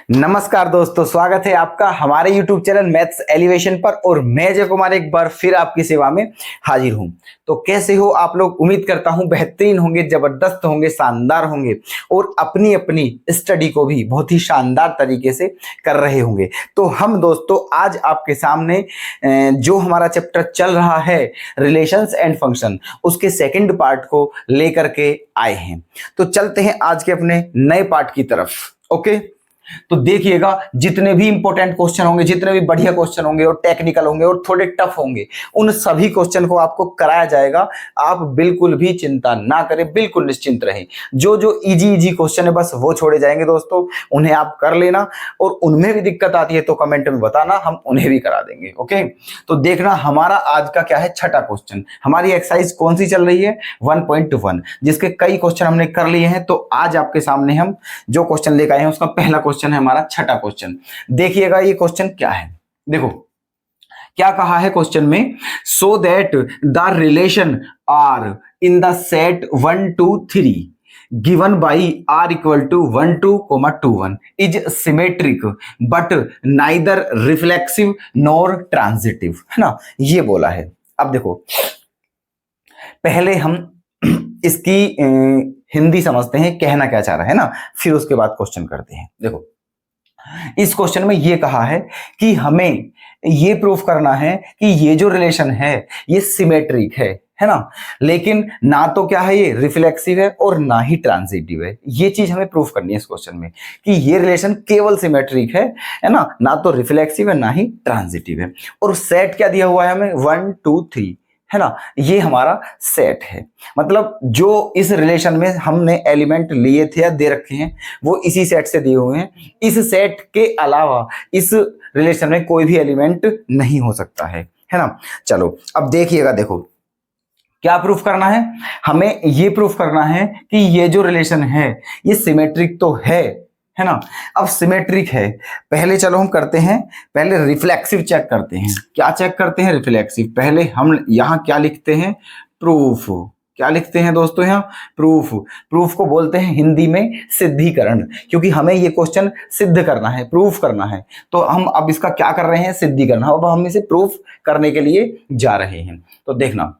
नमस्कार दोस्तों, स्वागत है आपका हमारे YouTube चैनल मैथ्स एलिवेशन पर। और मैं अजय कुमार एक बार फिर आपकी सेवा में हाजिर हूं। तो कैसे हो आप लोग? उम्मीद करता हूं बेहतरीन होंगे, जबरदस्त होंगे, शानदार होंगे और अपनी अपनी स्टडी को भी बहुत ही शानदार तरीके से कर रहे होंगे। तो हम दोस्तों आज आपके सामने जो हमारा चैप्टर चल रहा है रिलेशंस एंड फंक्शन, उसके सेकंड पार्ट को लेकर के आए हैं। तो चलते हैं आज के अपने नए पार्ट की तरफ। ओके, तो देखिएगा, जितने भी इंपॉर्टेंट क्वेश्चन होंगे, जितने भी बढ़िया क्वेश्चन होंगे और टेक्निकल होंगे और थोड़े टफ होंगे, उन सभी क्वेश्चन को आपको कराया जाएगा। आप बिल्कुल भी चिंता ना करें, बिल्कुल निश्चिंत रहें। जो जो इजी क्वेश्चन है बस वो छोड़े जाएंगे दोस्तों, उन्हें आप कर लेना। और उनमें भी दिक्कत आती है तो कमेंट में बताना, हम उन्हें भी करा देंगे। ओके, तो देखना हमारा आज का क्या है, छठा क्वेश्चन। हमारी एक्सरसाइज कौन सी चल रही है? 1.1, जिसके कई क्वेश्चन हमने कर लिए हैं। तो आज आपके सामने हम जो क्वेश्चन लेकर आए हैं उसका पहला क्वेश्चन है हमारा छठा क्वेश्चन। देखिएगा ये क्वेश्चन क्या है। देखो क्या कहा है क्वेश्चन में, so that the relation R in the set 1 2 3 given by r equal to 1 2, 2 1 is symmetric but neither reflexive nor transitive, है ना, ये बोला है। अब देखो पहले हम इसकी हिंदी समझते हैं, कहना क्या चाह रहा है ना, फिर उसके बाद क्वेश्चन करते हैं। देखो इस क्वेश्चन में ये कहा है कि हमें ये प्रूफ करना है कि ये जो रिलेशन है ये सिमेट्रिक है ना, लेकिन ना तो क्या है, ये रिफ्लेक्सिव है और ना ही ट्रांजिटिव है। ये चीज हमें प्रूफ करनी है इस क्वेश्चन में कि ये रिलेशन केवल सिमेट्रिक है ना तो रिफ्लेक्सिव है ना ही ट्रांजिटिव है। और सेट क्या दिया हुआ है हमें, 1 2 3, है ना, ये हमारा सेट है। मतलब जो इस रिलेशन में हमने एलिमेंट लिए थे या दे रखे हैं वो इसी सेट से दिए हुए हैं। इस सेट के अलावा इस रिलेशन में कोई भी एलिमेंट नहीं हो सकता है ना। चलो अब देखिएगा, देखो क्या प्रूफ करना है हमें, ये प्रूफ करना है कि ये जो रिलेशन है ये सिमेट्रिक तो है ना। अब सिमेट्रिक है, पहले चलो हम करते हैं, पहले रिफ्लेक्सिव चेक करते हैं। क्या चेक करते हैं? रिफ्लेक्सिव। पहले हम यहां क्या लिखते हैं, प्रूफ। क्या लिखते हैं दोस्तों यहाँ? प्रूफ। प्रूफ को बोलते हैं हिंदी में सिद्धिकरण, क्योंकि हमें ये क्वेश्चन सिद्ध करना है, प्रूफ करना है। तो हम अब इसका क्या कर रहे हैं, सिद्धिकरण। अब हम इसे प्रूफ करने के लिए जा रहे हैं। तो देखना,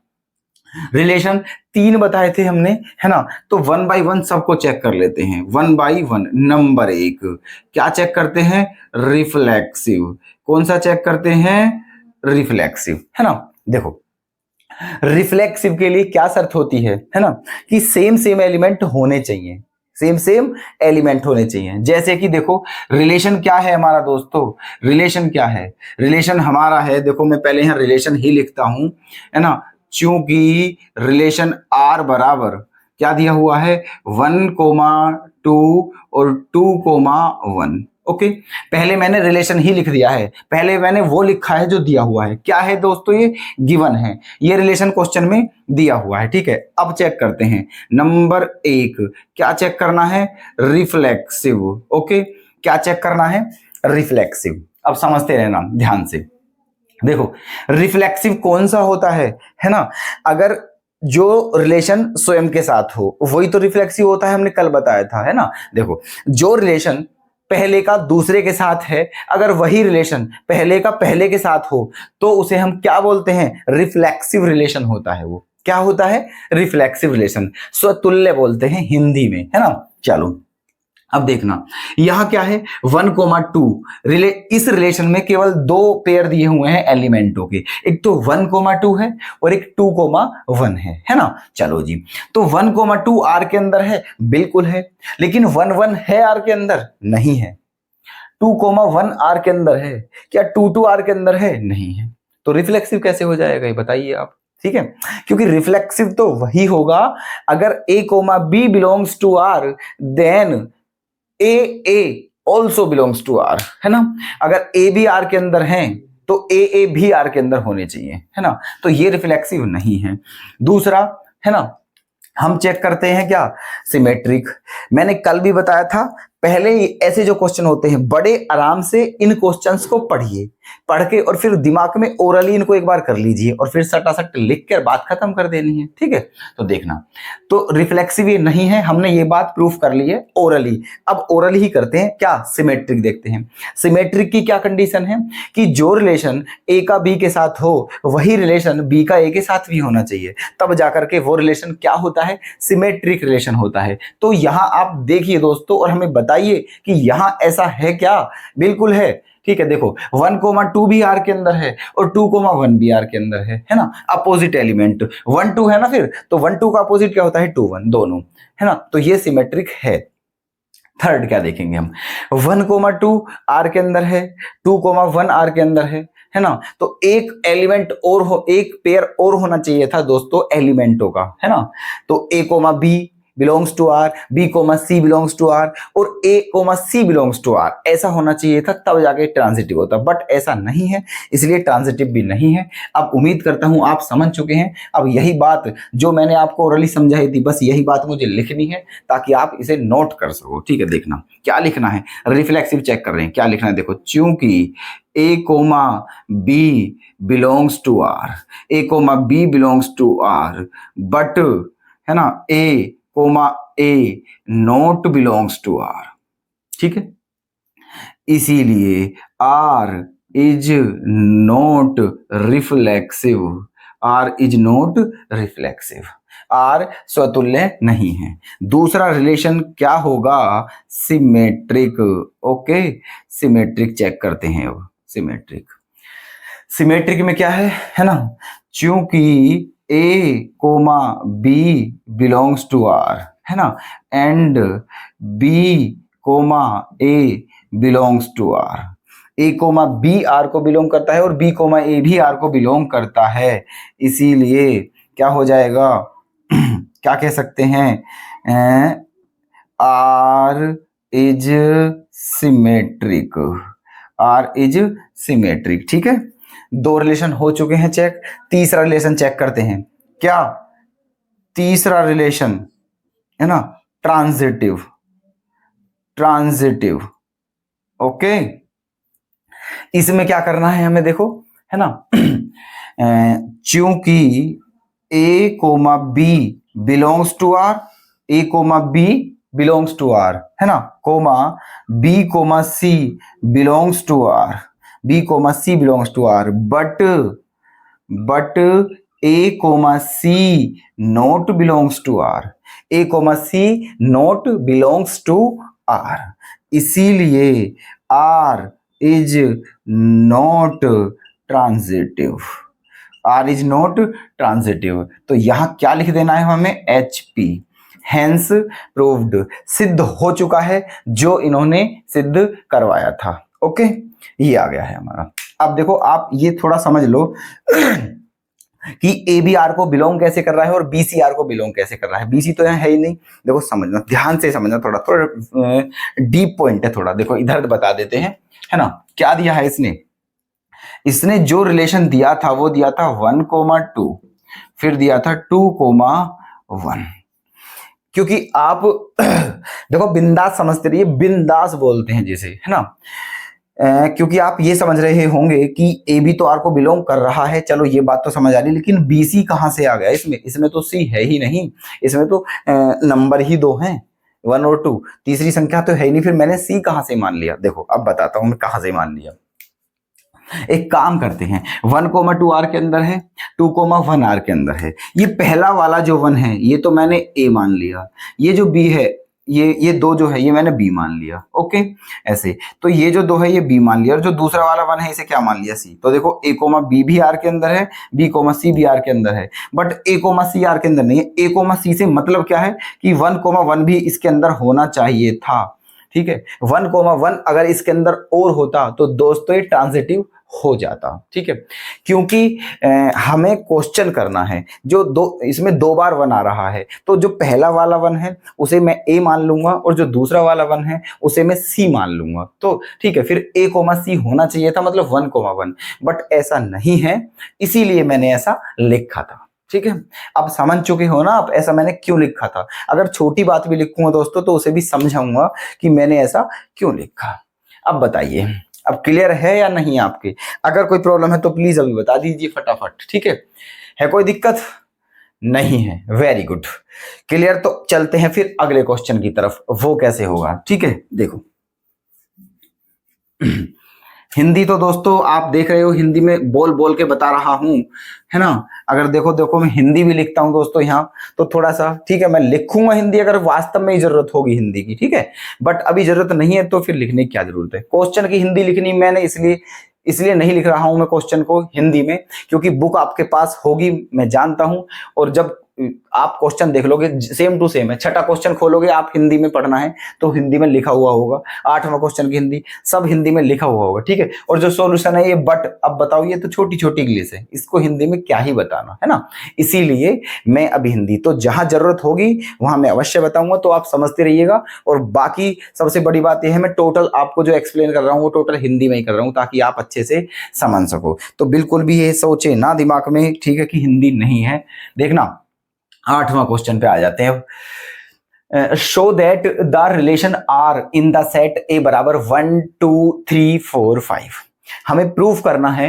रिलेशन 3 बताए थे हमने, है ना, तो 1 by 1 सबको चेक कर लेते हैं। 1 by 1 नंबर 1 क्या चेक करते हैं, रिफ्लेक्सिव। कौन सा चेक करते हैं, रिफ्लेक्सिव, है ना। देखो रिफ्लेक्सिव के लिए क्या शर्त होती है ना, कि सेम एलिमेंट होने चाहिए, सेम एलिमेंट होने चाहिए। जैसे कि देखो रिलेशन क्या है हमारा दोस्तों, रिलेशन क्या है, रिलेशन हमारा है, देखो मैं पहले यहाँ रिलेशन ही लिखता हूं, है ना, चूंकि रिलेशन आर बराबर क्या दिया हुआ है, 1 2 और 2 1। ओके, पहले मैंने रिलेशन ही लिख दिया है, पहले मैंने वो लिखा है जो दिया हुआ है। क्या है दोस्तों, ये गिवन है, ये रिलेशन क्वेश्चन में दिया हुआ है। ठीक है, अब चेक करते हैं नंबर 1 क्या चेक करना है, रिफ्लेक्सिव। ओके, क्या चेक करना है, रिफ्लेक्सिव। अब समझते रहना ध्यान से। देखो रिफ्लेक्सिव कौन सा होता है ना, अगर जो रिलेशन स्वयं के साथ हो वही तो रिफ्लेक्सिव होता है, हमने कल बताया था, है ना। देखो जो रिलेशन पहले का दूसरे के साथ है, अगर वही रिलेशन पहले का पहले के साथ हो तो उसे हम क्या बोलते हैं, रिफ्लेक्सिव रिलेशन होता है। वो क्या होता है, रिफ्लेक्सिव रिलेशन, स्वतुल्य बोलते हैं हिंदी में, है ना। चलो अब देखना यहां क्या है, 1 2 इस रिलेशन में केवल 2 पेयर दिए हुए हैं एलिमेंटों के, एक तो 1 2 है और एक 2 1 है ना। चलो जी, तो 1 2 आर के अंदर है, बिल्कुल है, लेकिन 1 1 है आर के अंदर, नहीं है। 2 1 आर के अंदर है, क्या 2 2 आर के अंदर है, नहीं है। तो रिफ्लेक्सिव कैसे हो जाएगा ये बताइए आप। ठीक है, क्योंकि रिफ्लेक्सिव तो वही होगा अगर a b belongs to R, then A also belongs to R, है ना। अगर ए भी आर के अंदर है तो ए भी आर के अंदर होने चाहिए, है ना। तो ये रिफ्लेक्सिव नहीं है। दूसरा, है ना, हम चेक करते हैं क्या, सिमेट्रिक। मैंने कल भी बताया था, पहले ही ऐसे जो क्वेश्चन होते हैं बड़े आराम से इन क्वेश्चंस को पढ़िए, पढ़ के और फिर दिमाग में ओरली इनको एक बार कर लीजिए और फिर सटासट लिख कर बात खत्म कर देनी है, ठीक है। तो देखना, तो रिफ्लेक्सिव ये नहीं है, हमने ये बात प्रूफ कर ली है ओरली। अब ओरली ही करते हैं, क्या सिमेट्रिक देखते हैं। सिमेट्रिक की क्या कंडीशन है कि जो रिलेशन ए का बी के साथ हो वही रिलेशन बी का ए के साथ भी होना चाहिए, तब जाकर के वो रिलेशन क्या होता है, सिमेट्रिक रिलेशन होता है। तो यहां आप देखिए दोस्तों और हमें बताइए कि यहां ऐसा है क्या, बिल्कुल है, ठीक है। देखो 1,2 भी आर के अंदर है और 2,1 भी आर के अंदर है ना, अपोजिट एलिमेंट 1 2 है ना, फिर तो 1 2 का अपोजिट क्या होता है 2 1, दोनों, है ना, तो ये सिमेट्रिक है। थर्ड क्या देखेंगे हम, 1,2 आर के अंदर है, 2,1 आर के अंदर है ना, तो एक एलिमेंट और हो, एक पेयर और होना चाहिए था दोस्तों एलिमेंटों का, है ना, तो A, B belongs to R, B, C belongs to R और A, C belongs to R, ऐसा होना चाहिए था, तब जाके ट्रांजिटिव होता, बट ऐसा नहीं है, इसलिए ट्रांजिटिव भी नहीं है। अब उम्मीद करता हूं आप समझ चुके हैं। अब यही बात जो मैंने आपको ओरली समझाई थी, बस यही बात मुझे लिखनी है ताकि आप इसे नोट कर सको, ठीक है। देखना क्या लिखना है, रिफ्लेक्सिव चेक कर रहे हैं, क्या लिखना है, देखो, चूंकि A, B belongs to R, A, B belongs to R, बट, है ना, A not belongs to R, ठीक है, इसीलिए R is not reflexive, R is not reflexive, R स्वतुल्य नहीं है। दूसरा रिलेशन क्या होगा, सिमेट्रिक, ओके, सिमेट्रिक चेक करते हैं। अब सिमेट्रिक में क्या है ना, चूंकि A, B belongs to R, है ना, and B, A belongs to R, A, B R को बिलोंग करता है और B, A भी R को बिलोंग करता है, इसीलिए क्या हो जाएगा क्या कह सकते हैं, R is symmetric, R is symmetric, ठीक है। दो रिलेशन हो चुके हैं चेक, तीसरा रिलेशन चेक करते हैं। क्या तीसरा रिलेशन है ना, ट्रांजिटिव, ओके। इसमें क्या करना है हमें, देखो, है ना, चूंकि A, B belongs to R, A, B belongs to R, है ना, B, C belongs to R, B, C belongs to R, but A, C not belongs to R, A, C not belongs to R, इसीलिए R is not transitive, R is not transitive। तो यहां क्या लिख देना है हमें, HP, hence proved, सिद्ध हो चुका है जो इन्होंने सिद्ध करवाया था, ओके। ये आ गया है हमारा। अब देखो आप ये थोड़ा समझ लो कि ए बी आर को बिलोंग कैसे कर रहा है और बी सी आर को बिलोंग कैसे कर रहा है। बीसी तो यहाँ है ही नहीं, देखो समझना, ध्यान से समझना, थोड़ा थोड़ा डीप पॉइंट है थोड़ा, देखो इधर बता देते हैं, है ना। क्या दिया है इसने जो रिलेशन दिया था वो दिया था 1,2, फिर दिया था 2,1, क्योंकि आप देखो बिंदास समझते रहिए, बिंदास बोलते हैं जिसे, है ना, क्योंकि आप ये समझ रहे होंगे कि ए बी तो आर को बिलोंग कर रहा है, चलो ये बात तो समझ आ रही, लेकिन बी सी कहां से आ गया इसमें तो सी है ही नहीं, इसमें तो नंबर ही 2 हैं, 1 और 2, तीसरी संख्या तो है ही नहीं, फिर मैंने सी कहां से मान लिया। देखो अब बताता हूं मैं कहां से मान लिया। एक काम करते हैं, 1,2 आर के अंदर है, 2,1 आर के अंदर है, ये पहला वाला जो 1 है ये तो मैंने ए मान लिया, ये जो बी है ये 2 जो है ये मैंने बी मान लिया, ओके, ऐसे। तो ये जो 2 है ये बी मान लिया और जो दूसरा वाला 1 है इसे क्या मान लिया, सी। तो देखो A, B भी आर के अंदर है, B, C भी आर के अंदर है, बट A, C आर के अंदर नहीं है। A, C से मतलब क्या है कि 1,1 भी इसके अंदर होना चाहिए था, ठीक है। 1,1 अगर इसके अंदर और होता तो दोस्तों ये ट्रांजिटिव हो जाता, ठीक है, क्योंकि हमें क्वेश्चन करना है, जो इसमें 2 बार 1 आ रहा है, तो जो पहला वाला 1 है उसे मैं ए मान लूंगा और जो दूसरा वाला 1 है उसे मैं सी मान लूंगा, तो ठीक है, फिर A, C होना चाहिए था, मतलब 1,1, बट ऐसा नहीं है, इसीलिए मैंने ऐसा लिखा था, ठीक है, अब समझ चुके हो ना आप ऐसा मैंने क्यों लिखा था। अगर छोटी बात भी लिखूंगा दोस्तों तो उसे भी समझाऊंगा कि मैंने ऐसा क्यों लिखा। अब बताइए, अब क्लियर है या नहीं आपके? अगर कोई प्रॉब्लम है तो प्लीज अभी बता दीजिए फटाफट, ठीक है कोई दिक्कत नहीं है? Very good, clear. तो चलते हैं फिर अगले क्वेश्चन की तरफ, वो कैसे होगा, ठीक है। देखो हिंदी तो दोस्तों आप देख रहे हो, हिंदी में बोल बोल के बता रहा हूं, है ना। अगर देखो मैं हिंदी भी लिखता हूं दोस्तों यहाँ, तो थोड़ा सा ठीक है मैं लिखूंगा हिंदी अगर वास्तव में ही जरूरत होगी हिंदी की, ठीक है। बट अभी जरूरत नहीं है तो फिर लिखने की क्या जरूरत है। क्वेश्चन की हिंदी लिखनी मैंने इसलिए नहीं लिख रहा हूं मैं क्वेश्चन को हिंदी में, क्योंकि बुक आपके पास होगी मैं जानता हूं, और जब आप क्वेश्चन देख लोगे सेम टू सेम है। छठा क्वेश्चन खोलोगे आप, हिंदी में पढ़ना है तो हिंदी में लिखा हुआ होगा, आठवां क्वेश्चन की हिंदी सब हिंदी में लिखा हुआ होगा, ठीक है। और जो सॉल्यूशन है ये बट, अब बताओ ये तो छोटी छोटी इंग्लिश है, इसको हिंदी में क्या ही बताना, है ना। इसीलिए मैं अभी हिंदी तो जहां जरूरत होगी वहां मैं अवश्य बताऊंगा, तो आप समझते रहिएगा। और बाकी सबसे बड़ी बात यह है, मैं टोटल आपको जो एक्सप्लेन कर रहा हूं वो टोटल हिंदी में ही कर रहा हूं, ताकि आप अच्छे से समझ सको। तो बिल्कुल भी ये सोचे ना दिमाग में, ठीक है, कि हिंदी नहीं है। देखना आठवां क्वेश्चन पे आ जाते हैं। Show that the relation R in the set A बराबर 1 2 3 4 5। हमें प्रूफ करना है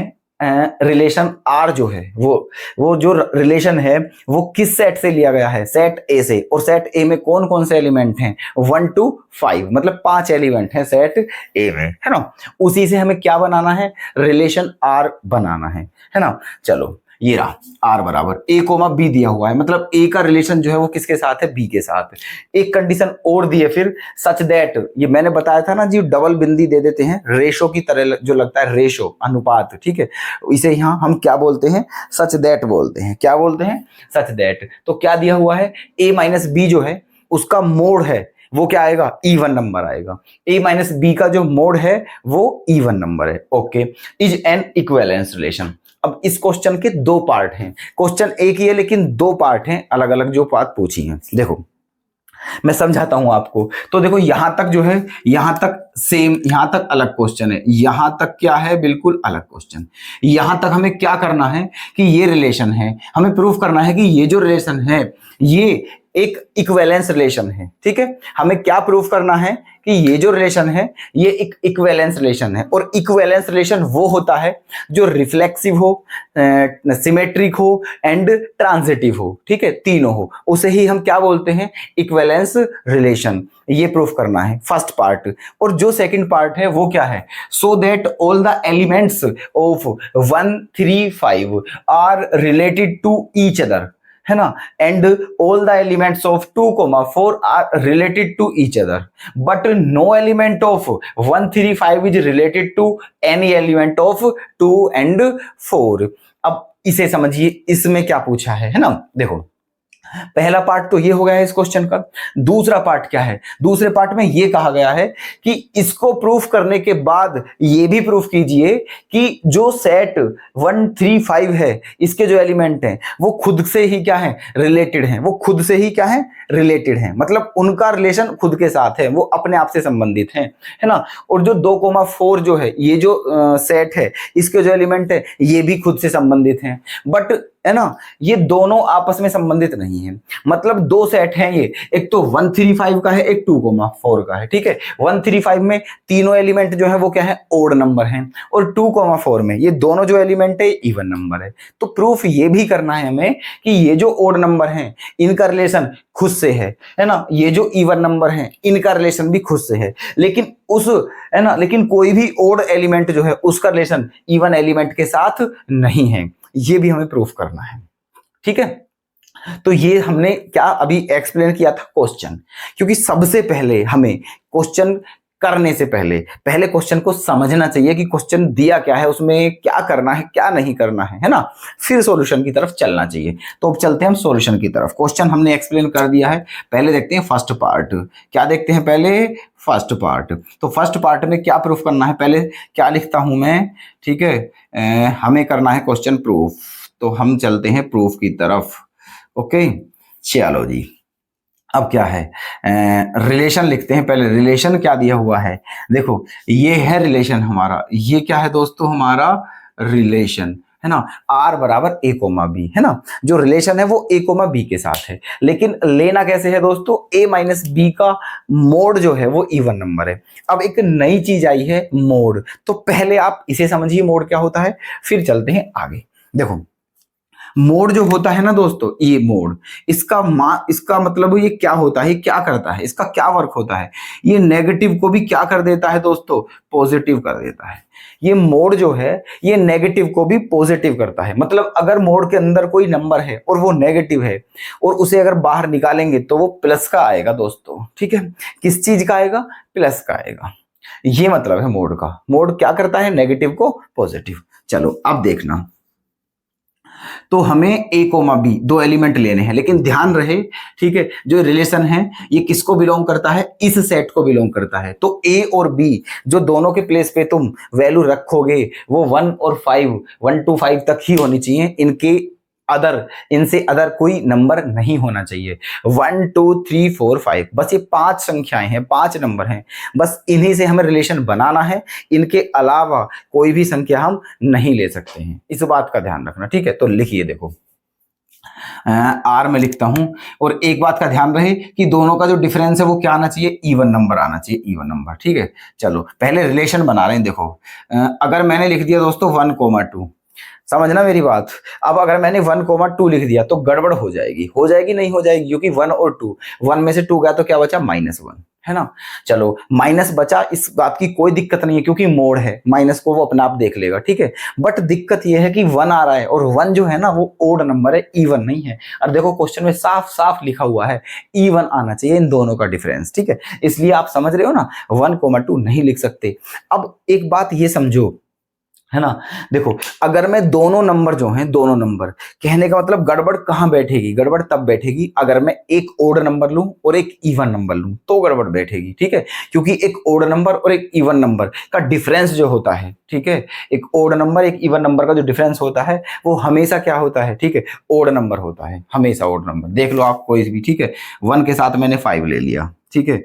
रिलेशन आर जो है वो जो रिलेशन है वो किस सेट से लिया गया है, सेट ए से। और सेट ए में कौन कौन से एलिमेंट हैं, 1 2 5, मतलब 5 एलिमेंट हैं सेट ए में, है ना। उसी से हमें क्या बनाना है, रिलेशन आर बनाना है ना। चलो ये रहा आर बराबर ए कोमा बी दिया हुआ है, मतलब ए का रिलेशन जो है वो किसके साथ है, बी के साथ। एक कंडीशन और दी है फिर, सच दैट, ये मैंने बताया था ना जी, डबल बिंदी दे देते हैं रेशो की तरह, जो लगता है रेशो, अनुपात, ठीक है। इसे यहाँ हम क्या बोलते हैं, सच दैट बोलते हैं। क्या बोलते हैं, सच दैट। तो क्या दिया हुआ है, ए माइनस बी जो है उसका मोड है वो क्या आएगा, इवन नंबर आएगा। ए माइनस बी का जो मोड है वो इवन नंबर है, okay. Is an equivalence relation. अब इस क्वेश्चन के दो पार्ट हैं, क्वेश्चन एक ही है लेकिन दो पार्ट हैं अलग अलग जो बात पूछी है। देखो मैं समझाता हूं आपको। तो देखो यहां तक जो है, यहां तक सेम, यहां तक अलग क्वेश्चन है, यहां तक क्या है, बिल्कुल अलग क्वेश्चन। यहां तक हमें क्या करना है कि ये रिलेशन है, हमें प्रूफ करना है कि ये जो रिलेशन है ये एक इक्विवेलेंस रिलेशन है, ठीक है। हमें क्या प्रूफ करना है कि ये जो रिलेशन है ये एक इक्विवेलेंस रिलेशन है। और इक्विवेलेंस रिलेशन वो होता है जो रिफ्लेक्सिव हो, सिमेट्रिक हो एंड ट्रांजिटिव हो, ठीक है, तीनों हो, उसे ही हम क्या बोलते हैं, इक्विवेलेंस रिलेशन। ये प्रूफ करना है फर्स्ट पार्ट। और जो सेकंड पार्ट है वो क्या है, so that all the elements of 1 3 5 are related to each other, है ना, and all the elements of 2 4 are related to each other, but no element of 1 3 5 is related to any element of 2 and 4। अब इसे समझिए, इसमें क्या पूछा है ना। देखो पहला पार्ट तो ये हो गया है इस क्वेश्चन का। दूसरा पार्ट क्या है, दूसरे पार्ट में ये कहा गया है कि इसको प्रूफ करने के बाद ये भी प्रूफ कीजिए कि जो सेट 1 3 5 है इसके जो एलिमेंट हैं वो खुद से ही क्या है, रिलेटेड हैं। वो खुद से ही क्या है, रिलेटेड हैं, मतलब उनका रिलेशन खुद के साथ है, वो अपने आप से संबंधित हैं, है ना। और जो 2 4 जो है ये जो सेट है इसके जो एलिमेंट है ये भी खुद से संबंधित हैं, बट है ना ये दोनों आपस में संबंधित नहीं है। मतलब दो सेट हैं ये, एक तो 1 3 5 का है, एक 2 4 का है, ठीक है। 1 3 5 में तीनों एलिमेंट जो है वो क्या है, ओड नंबर हैं, और 2 4 में ये दोनों जो एलिमेंट है इवन नंबर है। तो प्रूफ ये भी करना है हमें कि ये जो ओड नंबर हैं इनका रिलेशन खुद से है ना, ये जो इवन नंबर हैं इनका रिलेशन भी खुद से है, लेकिन उस, है ना, लेकिन कोई भी ओड एलिमेंट जो है उसका रिलेशन इवन एलिमेंट के साथ नहीं है। ये भी हमें प्रूफ करना है, ठीक है। तो ये हमने क्या अभी एक्सप्लेन किया था क्वेश्चन, क्योंकि सबसे पहले हमें क्वेश्चन करने से पहले क्वेश्चन को समझना चाहिए कि क्वेश्चन दिया क्या है, उसमें क्या करना है क्या नहीं करना है ना, फिर सॉल्यूशन की तरफ चलना चाहिए। तो अब चलते हैं हम सॉल्यूशन की तरफ। क्वेश्चन हमने एक्सप्लेन कर दिया है, पहले देखते हैं फर्स्ट पार्ट। क्या देखते हैं पहले, फर्स्ट पार्ट। तो फर्स्ट पार्ट में क्या प्रूफ करना है, पहले क्या लिखता हूं मैं, ठीक है, हमें करना है क्वेश्चन प्रूफ। तो हम चलते हैं प्रूफ की तरफ, ओके। चलो जी, अब क्या है, रिलेशन लिखते हैं पहले। रिलेशन क्या दिया हुआ है, देखो ये है रिलेशन हमारा, ये क्या है दोस्तों, हमारा रिलेशन है ना, आर बराबर ए कोमा बी, है ना, जो रिलेशन है वो ए कोमा बी के साथ है। लेकिन लेना कैसे है दोस्तों, ए माइनस बी का मोड जो है वो इवन नंबर है। अब एक नई चीज आई है मोड, तो पहले आप इसे समझिए मोड क्या होता है, फिर चलते हैं आगे। देखो मोड जो होता है ना दोस्तों, ये मोड, इसका मतलब ये क्या होता है, क्या करता है, इसका क्या वर्क होता है, ये नेगेटिव को भी क्या कर देता है दोस्तों, पॉजिटिव कर देता है। ये मोड जो है ये नेगेटिव को भी पॉजिटिव करता है। मतलब अगर मोड के अंदर कोई नंबर है और वो नेगेटिव है और उसे अगर बाहर निकालेंगे तो वो प्लस का आएगा दोस्तों, ठीक है। किस चीज का आएगा, प्लस का आएगा। ये मतलब है मोड का। मोड क्या करता है, नेगेटिव को पॉजिटिव। चलो अब देखना, तो हमें ए कोमा बी दो एलिमेंट लेने हैं, लेकिन ध्यान रहे, ठीक है, जो रिलेशन है ये किसको बिलोंग करता है, इस सेट को बिलोंग करता है। तो ए और बी जो दोनों के प्लेस पे तुम वैल्यू रखोगे वो 1 और 5, 1 to 5 तक ही होनी चाहिए। इनसे अदर कोई नंबर नहीं होना चाहिए। 1 2 3 4 5 बस ये 5 संख्याएं हैं, 5 नंबर हैं, बस इन्हीं से हमें रिलेशन बनाना है। इनके अलावा कोई भी संख्या हम नहीं ले सकते हैं, इस बात का ध्यान रखना, ठीक है। तो लिखिए, देखो आर में लिखता हूं, और एक बात का ध्यान रहे कि दोनों का जो डिफरेंस है वो क्या आना चाहिए, इवन नंबर आना चाहिए, इवन नंबर, ठीक है। चलो पहले रिलेशन बना रहे हैं। देखो अगर मैंने लिख दिया दोस्तों 1,2, समझना मेरी बात। अब अगर मैंने 1,2 लिख दिया तो गड़बड़ हो जाएगी नहीं हो जाएगी, क्योंकि 1 और 2, 1 में से 2 गया तो क्या बचा, -1, है ना। चलो माइनस बचा, इस बात की कोई दिक्कत नहीं है क्योंकि मोड है, माइनस को वो अपना आप देख लेगा, ठीक है। बट दिक्कत ये है कि 1 आ रहा है, और 1 जो है ना वो ओड नंबर है, इवन नहीं है। और देखो क्वेश्चन में साफ साफ लिखा हुआ है इवन आना चाहिए इन दोनों का डिफरेंस, ठीक है। इसलिए आप समझ रहे हो ना, 1,2 नहीं लिख सकते। अब एक बात ये समझो, है ना, देखो अगर मैं दोनों नंबर जो हैं, दोनों नंबर, कहने का मतलब गड़बड़ कहां बैठेगी, गड़बड़ तब बैठेगी अगर मैं एक ओड नंबर लूं और एक इवन नंबर लूं, तो गड़बड़ बैठेगी, ठीक है। क्योंकि एक ओड नंबर और एक इवन नंबर का डिफरेंस जो होता है, ठीक है, एक ओड नंबर एक इवन नंबर का जो डिफरेंस होता है वो हमेशा क्या होता है, ठीक है, ओड नंबर होता है, हमेशा ओड नंबर। देख लो आप कोई भी, ठीक है। 1 के साथ मैंने 5 ले लिया, ठीक है,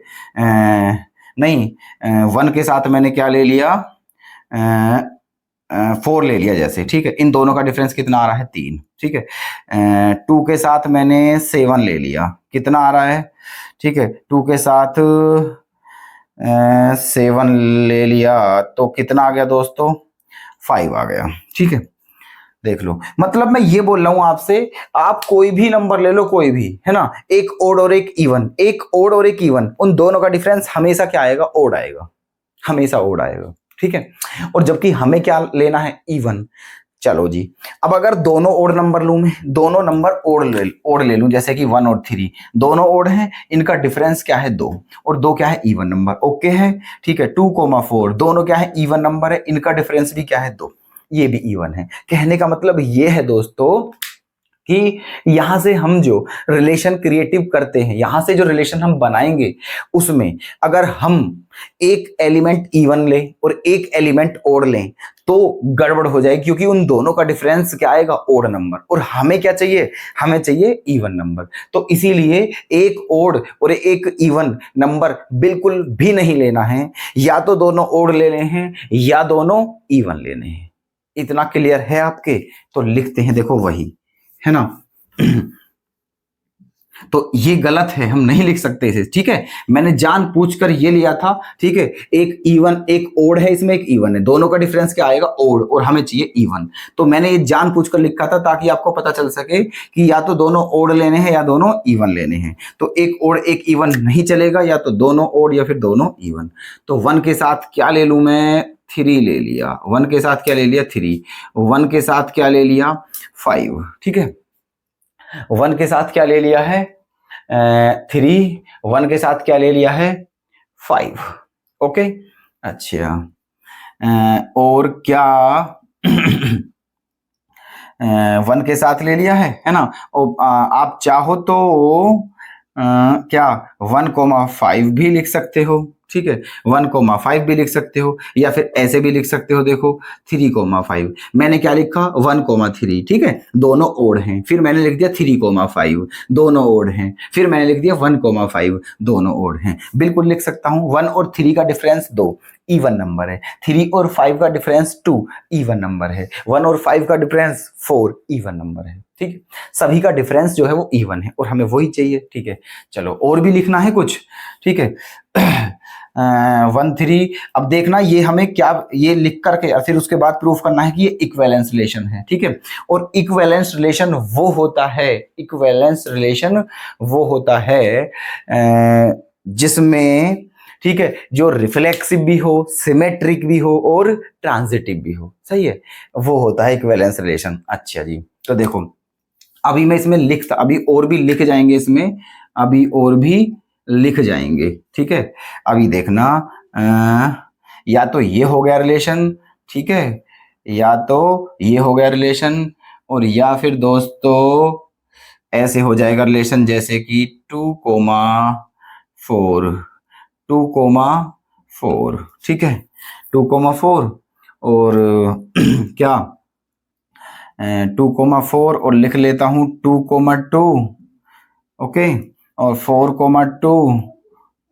नहीं 1 के साथ मैंने क्या ले लिया, 4 ले लिया जैसे, ठीक है। इन दोनों का डिफरेंस कितना आ रहा है, 3, ठीक है। 2 के साथ मैंने 7 ले लिया, कितना आ रहा है, ठीक है। 2 के साथ 7 ले लिया तो कितना आ गया दोस्तों, 5 आ गया, ठीक है। देख लो, मतलब मैं ये बोल रहा हूं आपसे, आप कोई भी नंबर ले लो, कोई भी, है ना, एक ओड और एक इवन, एक ओड और एक इवन, उन दोनों का डिफरेंस हमेशा क्या आएगा, ओड आएगा, हमेशा ओड आएगा, ठीक है। और जबकि हमें क्या लेना है, इवन। चलो जी, अब अगर दोनों ओड नंबर लूं मैं, दोनों नंबर ओड ले लूं, जैसे कि 1 और 3 दोनों ओड हैं, इनका डिफरेंस क्या है, 2, और 2 क्या है, इवन नंबर, ओके है, ठीक है। 2,4 दोनों क्या है, इवन नंबर है, इनका डिफरेंस भी क्या है, 2, ये भी इवन है। कहने का मतलब ये है दोस्तों कि यहां से हम जो रिलेशन क्रिएटिव करते हैं, यहां से जो रिलेशन हम बनाएंगे, उसमें अगर हम एक एलिमेंट इवन लें और एक एलिमेंट ओड लें तो गड़बड़ हो जाएगी, क्योंकि उन दोनों का डिफरेंस क्या आएगा, ओड नंबर, और हमें क्या चाहिए, हमें चाहिए इवन नंबर। तो इसीलिए एक ओड और एक इवन नंबर बिल्कुल भी नहीं लेना है, या तो दोनों ओड लेने हैं या दोनों इवन लेने हैं। इतना क्लियर है आपके, तो लिखते हैं, देखो वही है ना। तो ये गलत है, हम नहीं लिख सकते इसे, ठीक है। मैंने जानबूझकर ये लिया था, ठीक है। एक इवन एक ओड है, इसमें एक इवन है, दोनों का डिफरेंस क्या आएगा, ओड, और हमें चाहिए इवन। तो मैंने ये जानबूझकर लिखा था ताकि आपको पता चल सके कि या तो दोनों ओड लेने हैं या दोनों इवन लेने हैं। तो एक ओड एक इवन नहीं चलेगा, या तो दोनों ओड या फिर दोनों इवन। तो 1 के साथ क्या ले लूं मैं, 3 ले लिया। 1 के साथ क्या ले लिया, 3। 1 के साथ क्या ले लिया, 5, ठीक है। 1 के साथ क्या ले लिया है, 3। 1 के साथ क्या ले लिया है, 5, ओके। अच्छा, और क्या 1 के साथ ले लिया है ना। और आप चाहो तो क्या 1,5 भी लिख सकते हो, ठीक है। 1,5 भी लिख सकते हो या फिर ऐसे भी लिख सकते हो, देखो 3,5। मैंने क्या लिखा 1,3, ठीक है, दोनों ओड हैं। फिर मैंने लिख दिया 3,5, दोनों ओड हैं। फिर मैंने लिख दिया 1,5, दोनों ओड हैं। बिल्कुल लिख सकता हूं। 1 और 3 का डिफरेंस 2, इवन नंबर है। 3 और 5 का डिफरेंस 2, इवन नंबर है। 1 और 5 का डिफरेंस 4, इवन नंबर है। ठीक है, सभी का डिफरेंस जो है वो इवन है और हमें वही चाहिए। ठीक है, चलो और भी लिखना है कुछ। ठीक है 1,3। अब देखना ये हमें क्या, ये लिख करके और फिर उसके बाद प्रूफ करना है कि ये इक्विवेलेंस रिलेशन है। ठीक है, और इक्विवेलेंस रिलेशन वो होता है, इक्विवेलेंस रिलेशन वो होता है जिसमें, ठीक है, जो रिफ्लेक्सिव भी हो, सिमेट्रिक भी हो और ट्रांजिटिव भी हो। सही है, वो होता है इक्विवेलेंस रिलेशन। अच्छा जी, तो देखो अभी मैं इसमें अभी और भी लिख जाएंगे इसमें, अभी और भी लिख जाएंगे। ठीक है, अभी देखना या तो ये हो गया रिलेशन, ठीक है, या तो ये हो गया रिलेशन, और या फिर दोस्तों ऐसे हो जाएगा रिलेशन जैसे कि 2,4, 2,4, ठीक है, 2,4 और क्या 2,4 और लिख लेता हूं 2,2, ओके, और 4,2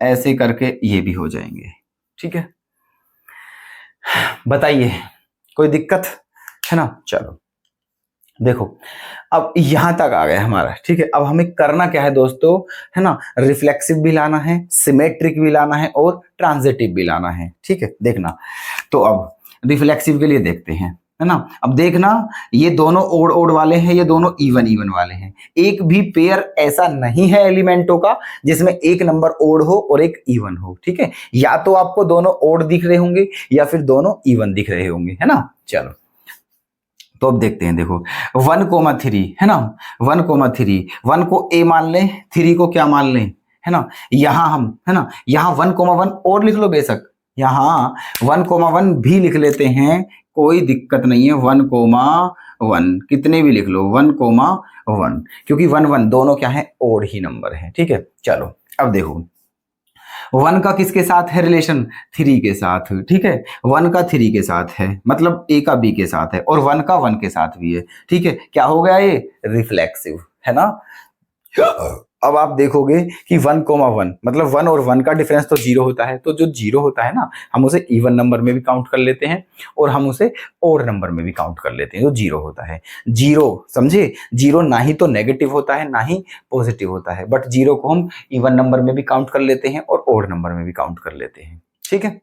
ऐसे करके ये भी हो जाएंगे। ठीक है, बताइए कोई दिक्कत है ना। चलो देखो अब यहां तक आ गया हमारा। ठीक है, अब हमें करना क्या है दोस्तों, है ना, रिफ्लेक्सिव भी लाना है, सिमेट्रिक भी लाना है और ट्रांजिटिव भी लाना है। ठीक है, देखना तो अब रिफ्लेक्सिव के लिए देखते हैं, है ना। अब देखना ये दोनों ओड ओड वाले हैं, ये दोनों इवन इवन वाले हैं। एक भी पेयर ऐसा नहीं है एलिमेंटों का जिसमें एक नंबर ओड हो और एक इवन हो। ठीक है, या तो आपको दोनों ओड दिख रहे होंगे या फिर दोनों इवन दिख रहे होंगे, है ना। चलो तो अब देखते हैं, देखो 1,3 है ना, 1,3, 1 को ए मान लें, 3 को क्या मान लें, है ना। यहां हम, है ना, यहां 1,1 और लिख लो, बेशक यहां 1,1 भी लिख लेते हैं, कोई दिक्कत नहीं है। 1,1 कितने भी लिख लो, 1,1, क्योंकि 1 1 दोनों क्या है, ओड ही नंबर है। ठीक है, चलो अब देखो 1 का किसके साथ है रिलेशन, 3 के साथ। ठीक है, 1 का 3 के साथ है, मतलब ए का बी के साथ है, और 1 का 1 के साथ भी है। ठीक है, क्या हो गया ये, रिफ्लेक्सिव, है ना। अब आप देखोगे कि 1,1 मतलब 1 और 1 का डिफरेंस तो 0 होता है, तो जो 0 होता है ना, हम उसे इवन नंबर में भी काउंट कर लेते हैं और हम उसे ओड नंबर में भी काउंट कर लेते हैं। जो 0 होता है, 0 समझे, 0 ना ही तो नेगेटिव होता है ना ही पॉजिटिव होता है, बट 0 को हम इवन नंबर में भी काउंट कर लेते हैं और ओड नंबर में भी काउंट कर लेते हैं। ठीक है,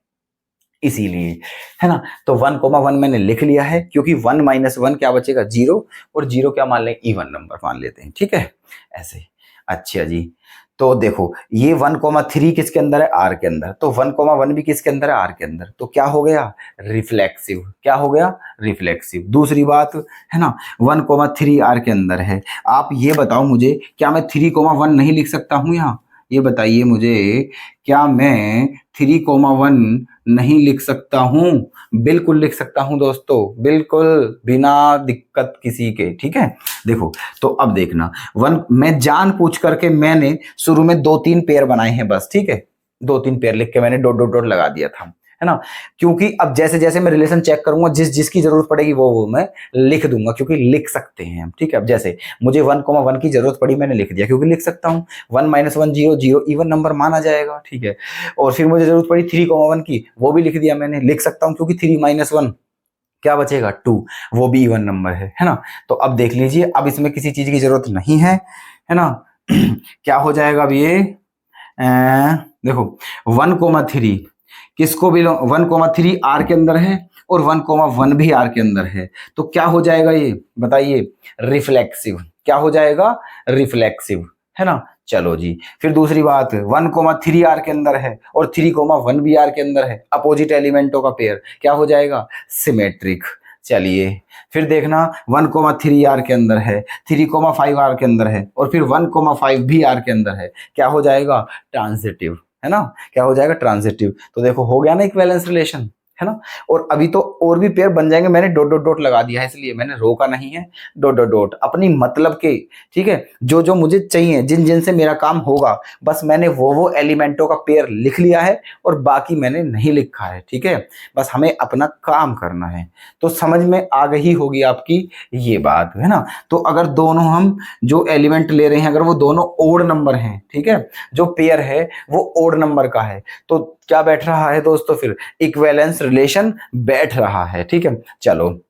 इसीलिए, है ना। तो 1,1 मैंने लिख लिया है, क्योंकि 1 - 1 क्या बचेगा, 0, और 0 क्या मान लें, इवन नंबर मान लेते हैं। ठीक है, ऐसे। अच्छा जी, तो देखो ये 1,3 किसके अंदर है, आर के अंदर, तो 1,1 भी किसके अंदर है, आर के अंदर, तो क्या हो गया, रिफ्लेक्सिव। क्या हो गया, रिफ्लेक्सिव। दूसरी बात, है ना, 1,3 आर के अंदर है। आप ये बताओ मुझे, क्या मैं 3,1 नहीं लिख सकता हूं यहाँ, ये बताइए मुझे, क्या मैं 3,1 नहीं लिख सकता हूं। बिल्कुल लिख सकता हूं दोस्तों, बिल्कुल बिना दिक्कत किसी के। ठीक है, देखो तो अब देखना, 1 मैं जान पूछ करके मैंने शुरू में 2-3 पेयर बनाए हैं बस। ठीक है, 2-3 पेयर लिख के मैंने डॉट डॉट डॉट लगा दिया था, है ना, क्योंकि अब जैसे जैसे मैं रिलेशन चेक करूंगा, जिसकी जरूरत पड़ेगी वो मैं लिख दूंगा, क्योंकि लिख सकते हैं हम। ठीक है, अब जैसे मुझे 1,1 की जरूरत पड़ी, मैंने लिख दिया, क्योंकि लिख सकता हूं। 1 - 1 0 0 इवन नंबर माना जाएगा। ठीक है, और फिर मुझे जरूरत पड़ी 3,1 की, वो भी लिख दिया मैंने, लिख सकता हूं, क्योंकि 3 - 1 क्या बचेगा, 2, वो भी इवन नंबर है ना। तो अब देख लीजिए, अब इसमें किसी चीज की जरूरत नहीं है, है ना। क्या हो जाएगा अब ये, देखो 1,3 किसको बिलोंग, 1,3 आर के अंदर है और 1,1 भी आर के अंदर है, तो क्या हो जाएगा ये बताइए, रिफ्लेक्सिव। क्या हो जाएगा, रिफ्लेक्सिव, है ना। चलो जी, फिर दूसरी बात, 1,3 आर के अंदर है और 3,1 भी आर के अंदर है, अपोजिट एलिमेंटों का पेयर, क्या हो जाएगा, सिमेट्रिक। चलिए फिर देखना, 1,3 आर के अंदर है, 3,5 आर के अंदर है और फिर 1,5 भी आर के अंदर है, क्या हो जाएगा, ट्रांजिटिव, है ना। क्या हो जाएगा, ट्रांजिटिव। तो देखो हो गया ना इक्विवेलेंस रिलेशन। है ना। और अभी तो और भी पेयर बन जाएंगे, मैंने डॉट डॉट डॉट लगा दिया है इसलिए मैंने रोका नहीं है। डॉट डॉट डॉट अपनी मतलब के, ठीक है, जो जो मुझे चाहिए, जिन जिन से मेरा काम होगा, बस मैंने वो एलिमेंटों का पेयर लिख लिया है और बाकी मैंने नहीं लिखा है, ठीक है। बस हमें अपना काम करना है। तो समझ में आ गई होगी आपकी ये बात, है ना। तो अगर दोनों हम जो एलिमेंट ले रहे हैं अगर वो दोनों ओड नंबर हैं, ठीक है, जो पेयर है वो ओड नंबर का है, तो क्या बैठ रहा है दोस्तों, फिर इक्विवेलेंस रिलेशन बैठ रहा है, ठीक है। चलो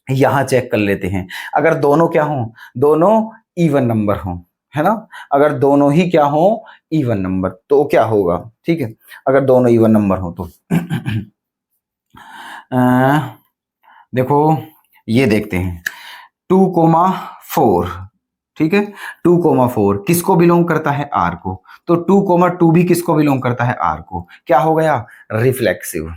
यहां चेक कर लेते हैं। अगर दोनों क्या हों, दोनों इवन नंबर हों, है ना, अगर दोनों ही क्या हों, इवन नंबर, तो क्या होगा, ठीक है। अगर दोनों इवन नंबर हो तो देखो ये देखते हैं 2,4, ठीक है, 2,4 किसको बिलोंग करता है, आर को। तो 2,2 भी किसको बिलोंग करता है, आर को। क्या हो गया, रिफ्लेक्सिव।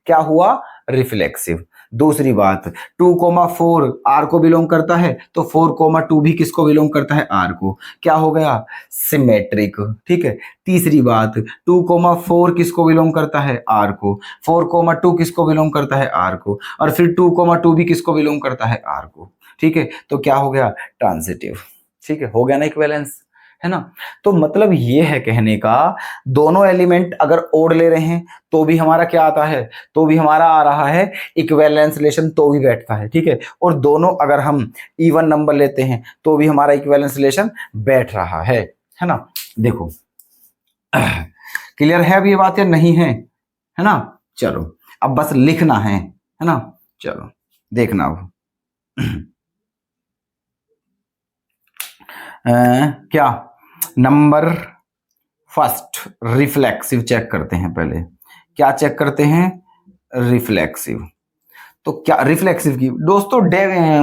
क्या हुआ, रिफ्लेक्सिव। दूसरी बात 2,4 आर को बिलोंग करता है, तो 4,2 भी किसको बिलोंग करता है, आर को। क्या हो गया, सिमेट्रिक, ठीक है। तीसरी बात 2,4 किसको बिलोंग करता है, आर को, 4,2 किसको बिलोंग करता है, आर को, और फिर 2,2 भी किसको बिलोंग करता है, आर को, ठीक है। तो क्या हो गया, ट्रांजिटिव, ठीक है, हो गया ना इक्विवेलेंस, है ना। तो मतलब ये है कहने का, दोनों एलिमेंट अगर ओड ले रहे हैं तो भी हमारा क्या आता है, तो भी हमारा आ रहा है इक्विवेलेंस रिलेशन, तो भी बैठता है, ठीक है। और दोनों अगर हम इवन नंबर लेते हैं तो भी हमारा इक्विवेलेंस रिलेशन बैठ रहा है ना। देखो क्लियर है अब ये बात या नहीं है ना। चलो अब बस लिखना है ना। चलो देखना अब क्या नंबर फर्स्ट रिफ्लेक्सिव चेक करते हैं पहले। क्या चेक करते हैं, रिफ्लेक्सिव। तो क्या रिफ्लेक्सिव की दोस्तों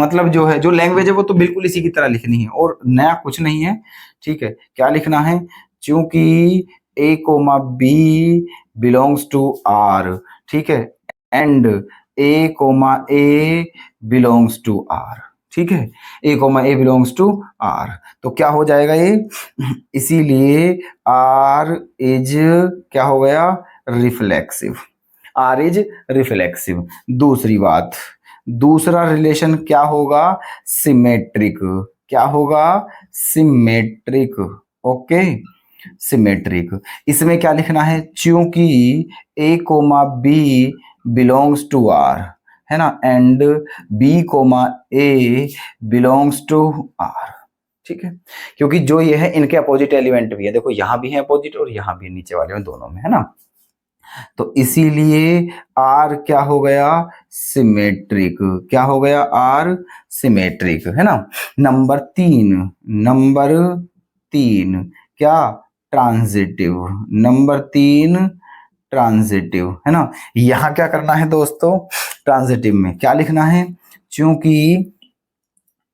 मतलब जो है, जो लैंग्वेज है वो तो बिल्कुल इसी की तरह लिखनी है और नया कुछ नहीं है, ठीक है। क्या लिखना है, चूंकि a comma B belongs to R, ठीक है, and a comma A belongs to R, ठीक है, a comma A belongs to R. तो क्या हो जाएगा ये, इसीलिए आर इज क्या हो गया, रिफ्लेक्सिव, आर इज रिफ्लेक्सिव। दूसरी बात, दूसरा रिलेशन क्या होगा, सिमेट्रिक। क्या होगा, सिमेट्रिक, ओके, सिमेट्रिक। इसमें क्या लिखना है, चूंकि a comma B belongs to R, है ना, and b comma A belongs to R, ठीक है। क्योंकि जो ये है इनके अपोजिट एलिमेंट भी है, देखो यहां भी है अपोजिट और यहां भी नीचे वाले में, दोनों में, है ना। तो इसीलिए R क्या हो गया, सिमेट्रिक। क्या हो गया, R सिमेट्रिक, है ना। नंबर 3 क्या, ट्रांजिटिव। नंबर 3 ट्रांजिटिव, है ना। यहां क्या करना है दोस्तों, ट्रांजिटिव में क्या लिखना है, चूंकि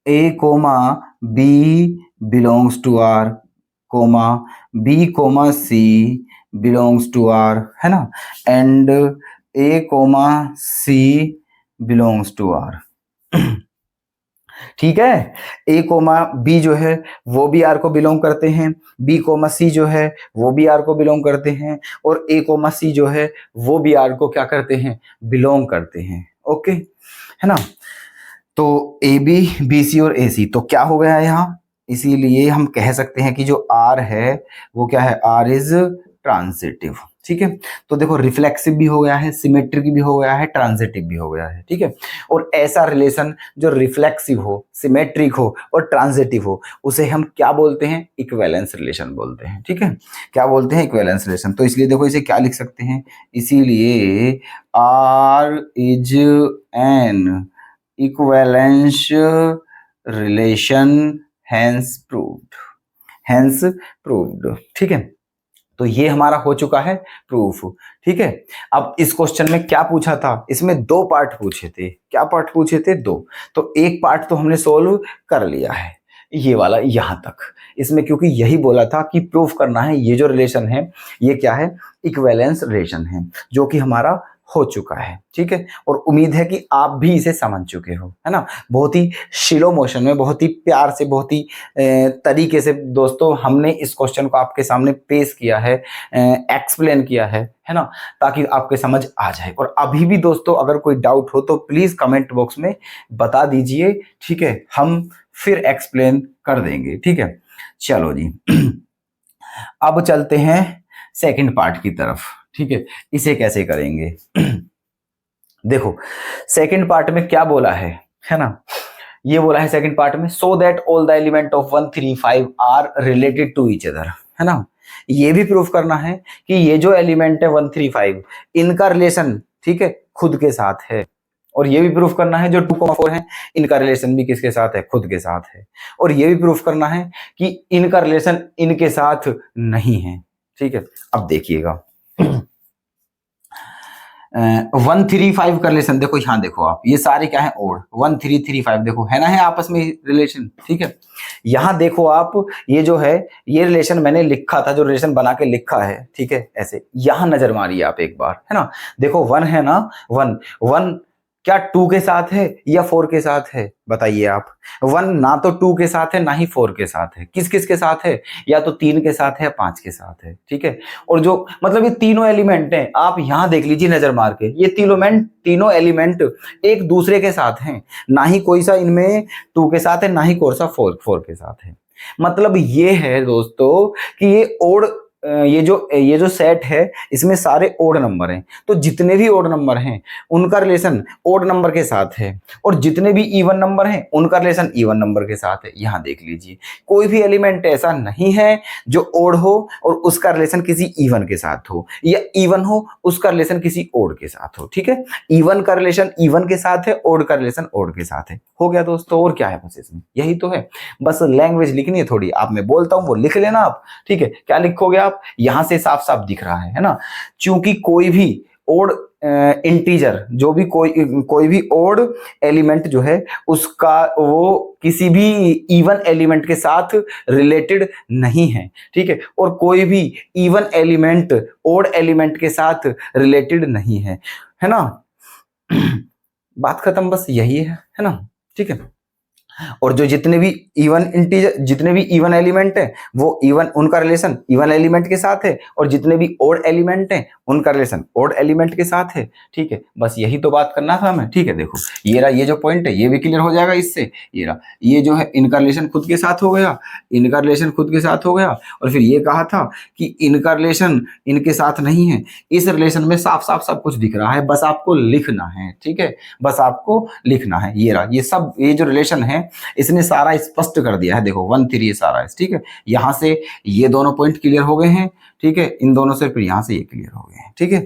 A comma B belongs to R comma B comma C belongs to R, है ना, and A comma C belongs to R, ठीक है। A कोमा B जो है वो भी R को बिलोंग करते हैं, B कोमा C जो है वो भी R को बिलोंग करते हैं, और A कोमा C जो है वो भी R को क्या करते हैं, बिलोंग करते हैं, ओके, है ना। तो ए बी, बी सी और ए सी, तो क्या हो गया यहाँ, इसीलिए हम कह सकते हैं कि जो आर है वो क्या है, आर इज ट्रांजिटिव, ठीक है। तो देखो रिफ्लेक्सिव भी हो गया है, सिमेट्रिक भी हो गया है, ट्रांजिटिव भी हो गया है, ठीक है। और ऐसा रिलेशन जो रिफ्लेक्सिव हो, सिमेट्रिक हो और ट्रांजिटिव हो, उसे हम क्या बोलते हैं, इक्विवेलेंस रिलेशन बोलते हैं, ठीक है। क्या बोलते हैं, इक्विवेलेंस रिलेशन। तो इसलिए देखो इसे क्या लिख सकते हैं, इसीलिए R is an equivalence relation, hence proved, ठीक है। तो ये हमारा हो चुका है प्रूफ, ठीक है। अब इस क्वेश्चन में क्या पूछा था, इसमें 2 पार्ट पूछे थे। क्या पार्ट पूछे थे, 2। तो एक पार्ट तो हमने सोल्व कर लिया है, ये वाला यहां तक। इसमें क्योंकि यही बोला था कि प्रूफ करना है, ये जो रिलेशन है ये क्या है, इक्विवेलेंस रिलेशन है, जो कि हमारा हो चुका है, ठीक है। और उम्मीद है कि आप भी इसे समझ चुके हो, है ना। बहुत ही स्लो मोशन में, बहुत ही प्यार से, बहुत ही तरीके से दोस्तों हमने इस क्वेश्चन को आपके सामने पेश किया है, एक्सप्लेन किया है ना, ताकि आपके समझ आ जाए। और अभी भी दोस्तों अगर कोई डाउट हो तो प्लीज कमेंट बॉक्स में बता दीजिए, ठीक है, हम फिर एक्सप्लेन कर देंगे, ठीक है। चलो जी अब चलते हैं सेकंड पार्ट की तरफ, ठीक है। इसे कैसे करेंगे देखो सेकंड पार्ट में क्या बोला है ना। ये बोला है सेकंड पार्ट में, so that all the element of 135 are related to each other, है ना। ये भी प्रूफ करना है कि ये जो एलिमेंट है 135 इनका रिलेशन, ठीक है, खुद के साथ है। और ये भी प्रूफ करना है जो 2,4 है इनका रिलेशन भी किसके साथ है, खुद के साथ है। और ये भी प्रूफ करना है कि इनका रिलेशन इनके साथ नहीं है, ठीक है। अब देखिएगा 135 का रिलेशन देखो, यहां देखो आप, ये सारे क्या है ओड, 1335 देखो है ना, है आपस में रिलेशन, ठीक है। यहां देखो आप, ये जो है ये रिलेशन मैंने लिखा था, जो रिलेशन बना के लिखा है, ठीक है, ऐसे यहां नजर मारिए आप एक बार, है ना। देखो 1 है ना, 1 क्या 2 के साथ है या 4 के साथ है, बताइए आप। 1 ना तो 2 के साथ है ना ही 4 के साथ है, किस किस के साथ है, या तो 3 के साथ है या 5 के साथ है, ठीक है। और जो मतलब ये तीनों एलिमेंट हैं, आप यहां देख लीजिए नजर मार के, ये तीनों एलिमेंट एक दूसरे के साथ हैं, ना ही कोई सा इनमें 2 के साथ है ना ही कोई सा 4 के साथ है। मतलब ये है दोस्तों कि ये ओड, ये जो सेट है इसमें सारे ओड नंबर हैं, तो जितने भी ओड नंबर हैं उनका रिलेशन ओड नंबर के साथ है, और जितने भी इवन नंबर हैं उनका रिलेशन इवन नंबर के साथ है। यहां देख लीजिए कोई भी एलिमेंट ऐसा नहीं है जो ओड हो और उसका रिलेशन किसी इवन के साथ हो, या इवन हो उसका रिलेशन किसी ओड के साथ हो, ठीक है। इवन का रिलेशन इवन के साथ है, ओड का रिलेशन ओड के साथ है। हो गया दोस्तों, और क्या है बस इसमें, यही तो है। बस लैंग्वेज लिखनी है थोड़ी, आप मैं बोलता हूं वो लिख लेना आप, ठीक है। क्या लिखोगे आप, यहां से साफ साफ दिख रहा है ना। क्योंकि कोई भी ओड इंटीजर, जो भी कोई भी ओड एलिमेंट जो है उसका वो किसी भी इवन एलिमेंट के साथ रिलेटेड नहीं है, ठीक है। और कोई भी इवन एलिमेंट ओड एलिमेंट के साथ रिलेटेड नहीं है ना। बात खत्म, बस यही है ना, ठीक है। और जो जितने भी इवन एलिमेंट है वो इवन, उनका रिलेशन इवन एलिमेंट के साथ है, और जितने भी ओड एलिमेंट हैं उनका रिलेशन ओड एलिमेंट के साथ है, ठीक है। बस यही तो बात करना था हमें, ठीक है। देखो ये रहा, ये जो पॉइंट है ये भी क्लियर हो जाएगा इससे। ये रहा, ये जो है इनका रिलेशन खुद के साथ हो गया, इनका रिलेशन खुद के साथ हो गया। और फिर ये कहा था कि इनका रिलेशन इनके साथ नहीं है, इस रिलेशन में साफ साफ सब कुछ दिख रहा है, बस आपको लिखना है, ठीक है, बस आपको लिखना है। ये रहा, ये सब, ये जो रिलेशन है इसने सारा स्पष्ट कर दिया है, देखो 1-3 सारा, ठीक है। यहां से ये दोनों पॉइंट क्लियर हो गए हैं, ठीक है, इन दोनों से फिर यहां से ये क्लियर हो गए हैं, ठीक है।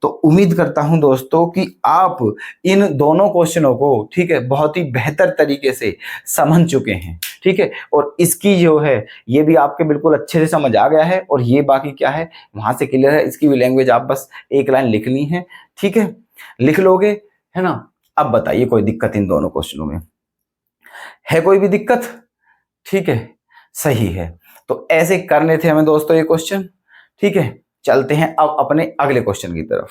तो उम्मीद करता हूं दोस्तों कि आप इन दोनों क्वेश्चनों को, ठीक है, बहुत ही बेहतर तरीके से समझ चुके हैं, ठीक है। और इसकी जो है ये भी आपके बिल्कुल अच्छे से समझ आ गया है, और ये बाकी क्या है वहां से क्लियर है। इसकी भी लैंग्वेज आप बस एक लाइन लिखनी है, ठीक है, लिख लोगे, है ना। अब बताइए कोई दिक्कत इन दोनों क्वेश्चनों में है, कोई भी दिक्कत, ठीक है, सही है। तो ऐसे करने थे हमें दोस्तों ये क्वेश्चन, ठीक है। चलते हैं अब अपने अगले क्वेश्चन की तरफ।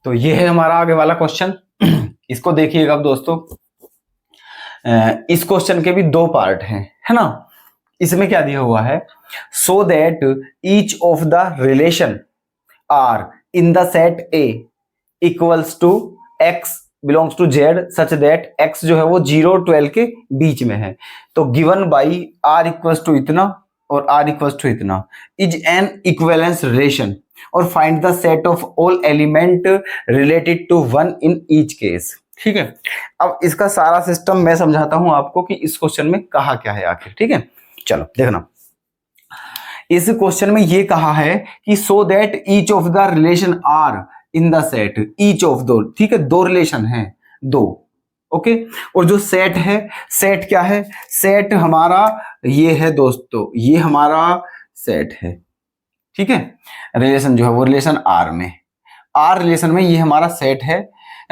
तो ये है हमारा आगे वाला क्वेश्चन। इसको देखिएगा अब दोस्तों, इस क्वेश्चन के भी 2 पार्ट हैं, है ना। इसमें क्या दिया हुआ है, so that each of the relation R in the set A equals to X belongs to Z such that X जो है वो 0 और 12 के बीच में है। तो given by R equals to इतना और आर इक्वल्स टू इतना इज एन इक्विवेलेंस रिलेशन, और find the set of all element related to 1 in each case, ठीक है। अब इसका सारा सिस्टम मैं समझाता हूं आपको कि इस क्वेश्चन में कहा क्या है आखिर, ठीक है। चलो देखना, इस क्वेश्चन में ये कहा है कि so that each of the relation R in the set, each of दो, ठीक है, 2 रिलेशन है, 2, ओके। और जो सेट है, सेट क्या है, सेट हमारा ये है दोस्तों, ये हमारा सेट है, ठीक है। रिलेशन जो है वो रिलेशन आर में, आर रिलेशन में ये हमारा सेट है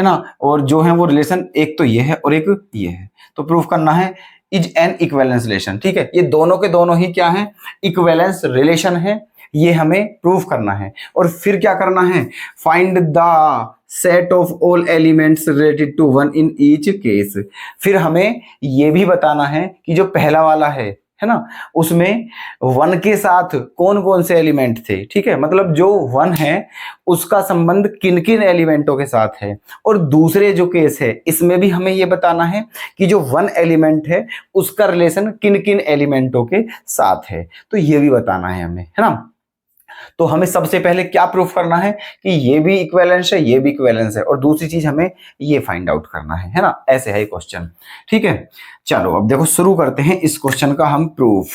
ना। और जो है वो रिलेशन एक तो ये है और एक ये है, तो प्रूफ करना है इज एन इक्विवेलेंस रिलेशन, ठीक है। ये दोनों के दोनों ही क्या है, इक्विवेलेंस रिलेशन है, ये हमें प्रूफ करना है। और फिर क्या करना है, find the set of all elements related to one in each case. फिर हमें ये भी बताना है कि जो पहला वाला है ना, उसमें वन के साथ कौन कौन से एलिमेंट थे। ठीक है, मतलब जो वन है उसका संबंध किन किन एलिमेंटों के साथ है। और दूसरे जो केस है इसमें भी हमें ये बताना है कि जो वन एलिमेंट है उसका रिलेशन किन किन एलिमेंटों के साथ है। तो ये भी बताना है हमें, है ना। तो हमें सबसे पहले क्या प्रूफ करना है कि ये भी इक्विवेलेंस है, ये भी इक्विवेलेंस है, और दूसरी चीज हमें ये फाइंड आउट करना है ना। ऐसे है क्वेश्चन। ठीक है, चलो अब देखो शुरू करते हैं इस क्वेश्चन का हम प्रूफ।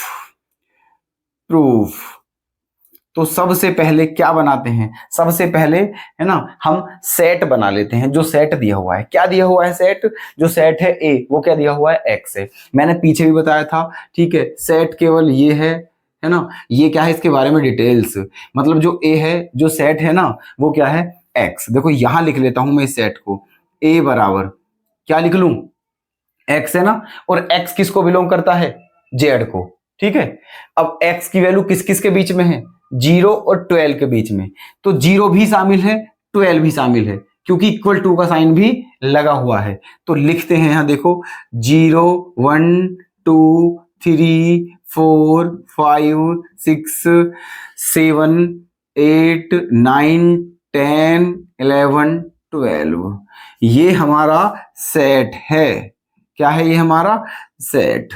तो सबसे पहले क्या बनाते हैं, सबसे पहले है ना हम सेट बना लेते हैं। जो सेट दिया हुआ है, क्या दिया हुआ है सेट, जो सेट है ए, वो क्या दिया हुआ है एक्स है। मैंने पीछे भी बताया था। ठीक है, सेट केवल ये है ना, ये क्या है इसके बारे में डिटेल्स, मतलब जो ए है, जो सेट है ना, वो क्या है एक्स। देखो यहां लिख लेता हूं मैं इस सेट को, ए बराबर क्या लिख लूं, एक्स है ना, और एक्स किसको बिलोंग करता है, जेड को। ठीक है, अब एक्स की वैल्यू किस किस के बीच में है, 0 और 12 के बीच में। तो 0 भी शामिल है, 12 भी शामिल है, क्योंकि इक्वल टू का साइन भी लगा हुआ है। तो लिखते हैं यहां देखो 0 1 2 3 4 5 6 7 8 9 10 11 12, ये हमारा सेट है। क्या है ये हमारा सेट।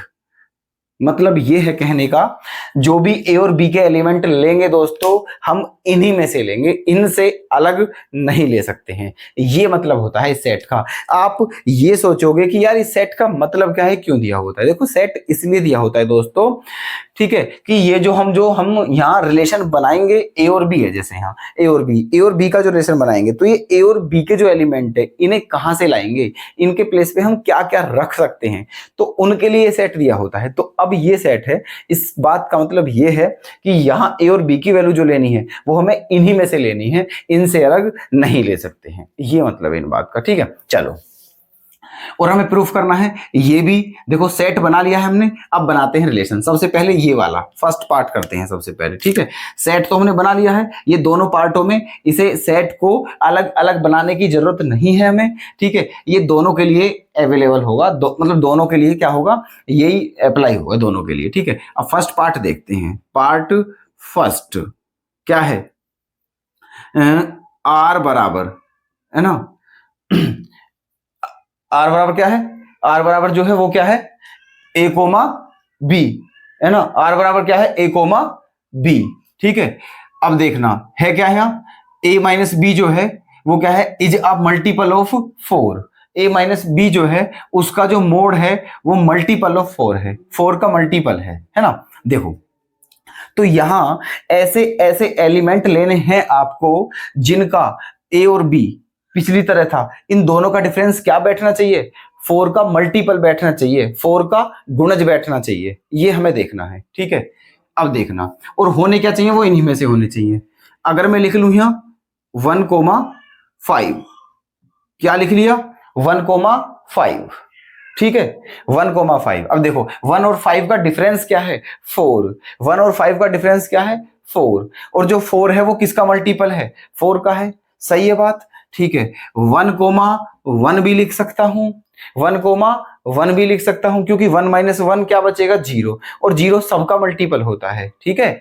मतलब ये है कहने का, जो भी ए और बी के एलिमेंट लेंगे दोस्तों, हम इन्हीं में से लेंगे, इनसे अलग नहीं ले सकते हैं। ये मतलब होता है इस सेट का। आप ये सोचोगे कि यार इस सेट का मतलब क्या है, क्यों दिया होता है। देखो सेट इसलिए दिया होता है दोस्तों, ठीक है, कि ये जो हम यहाँ रिलेशन बनाएंगे ए और बी है, जैसे यहाँ ए और बी का जो रिलेशन बनाएंगे, तो ये ए और बी के जो एलिमेंट है इन्हें कहाँ से लाएंगे, इनके प्लेस पे हम क्या क्या रख सकते हैं, तो उनके लिए सेट दिया होता है। तो अब ये सेट है, इस बात का मतलब ये है कि यहाँ ए और बी की वैल्यू जो लेनी है वो हमें इन्हीं में से लेनी है, इनसे अलग नहीं ले सकते हैं। ये मतलब है इन बात का। ठीक है, चलो और हमें प्रूफ करना है ये भी। देखो सेट बना लिया है हमने, अब बनाते हैं रिलेशन। सबसे पहले ये वाला फर्स्ट पार्ट करते हैं सबसे पहले। ठीक है, सेट तो हमने बना लिया है, ये दोनों पार्टों में इसे सेट को अलग अलग बनाने की जरूरत नहीं है हमें। ठीक है, ये दोनों के लिए अवेलेबल होगा, मतलब दोनों के लिए क्या होगा, यही अप्लाई होगा दोनों के लिए। ठीक है, अब फर्स्ट पार्ट देखते हैं। पार्ट फर्स्ट क्या है, आर बराबर है ना, आर बराबर क्या है, आर बराबर जो है वो क्या है, ए कोमा बी, है ना। आर बराबर क्या है, ए कोमा बी। ठीक है, अब देखना है क्या है यहाँ, ए माइनस बी जो है वो क्या है, is a multiple of 4। A minus B जो है उसका जो मोड है वो मल्टीपल ऑफ 4 है, 4 का मल्टीपल है ना। देखो तो यहां ऐसे ऐसे एलिमेंट लेने हैं आपको जिनका ए और बी पिछली तरह था, इन दोनों का डिफरेंस क्या बैठना चाहिए, 4 का मल्टीपल बैठना चाहिए, 4 का गुणज बैठना चाहिए, ये हमें देखना है। ठीक है, अब देखना, और होने क्या चाहिए, वो इन्हीं में से होने चाहिए। अगर मैं लिख लूं यहां 1,5, क्या लिख लिया 1,5। ठीक है, 1,5। अब देखो 1 और 5 का डिफरेंस क्या है, 4। 1 और 5 का डिफरेंस क्या है, 4, और जो 4 है वो किसका मल्टीपल है, 4 का है। सही है बात। ठीक है, 1,1 भी लिख सकता हूं, 1,1 भी लिख सकता हूं, क्योंकि 1 माइनस 1 क्या बचेगा, 0, और 0 सबका मल्टीपल होता है। ठीक है,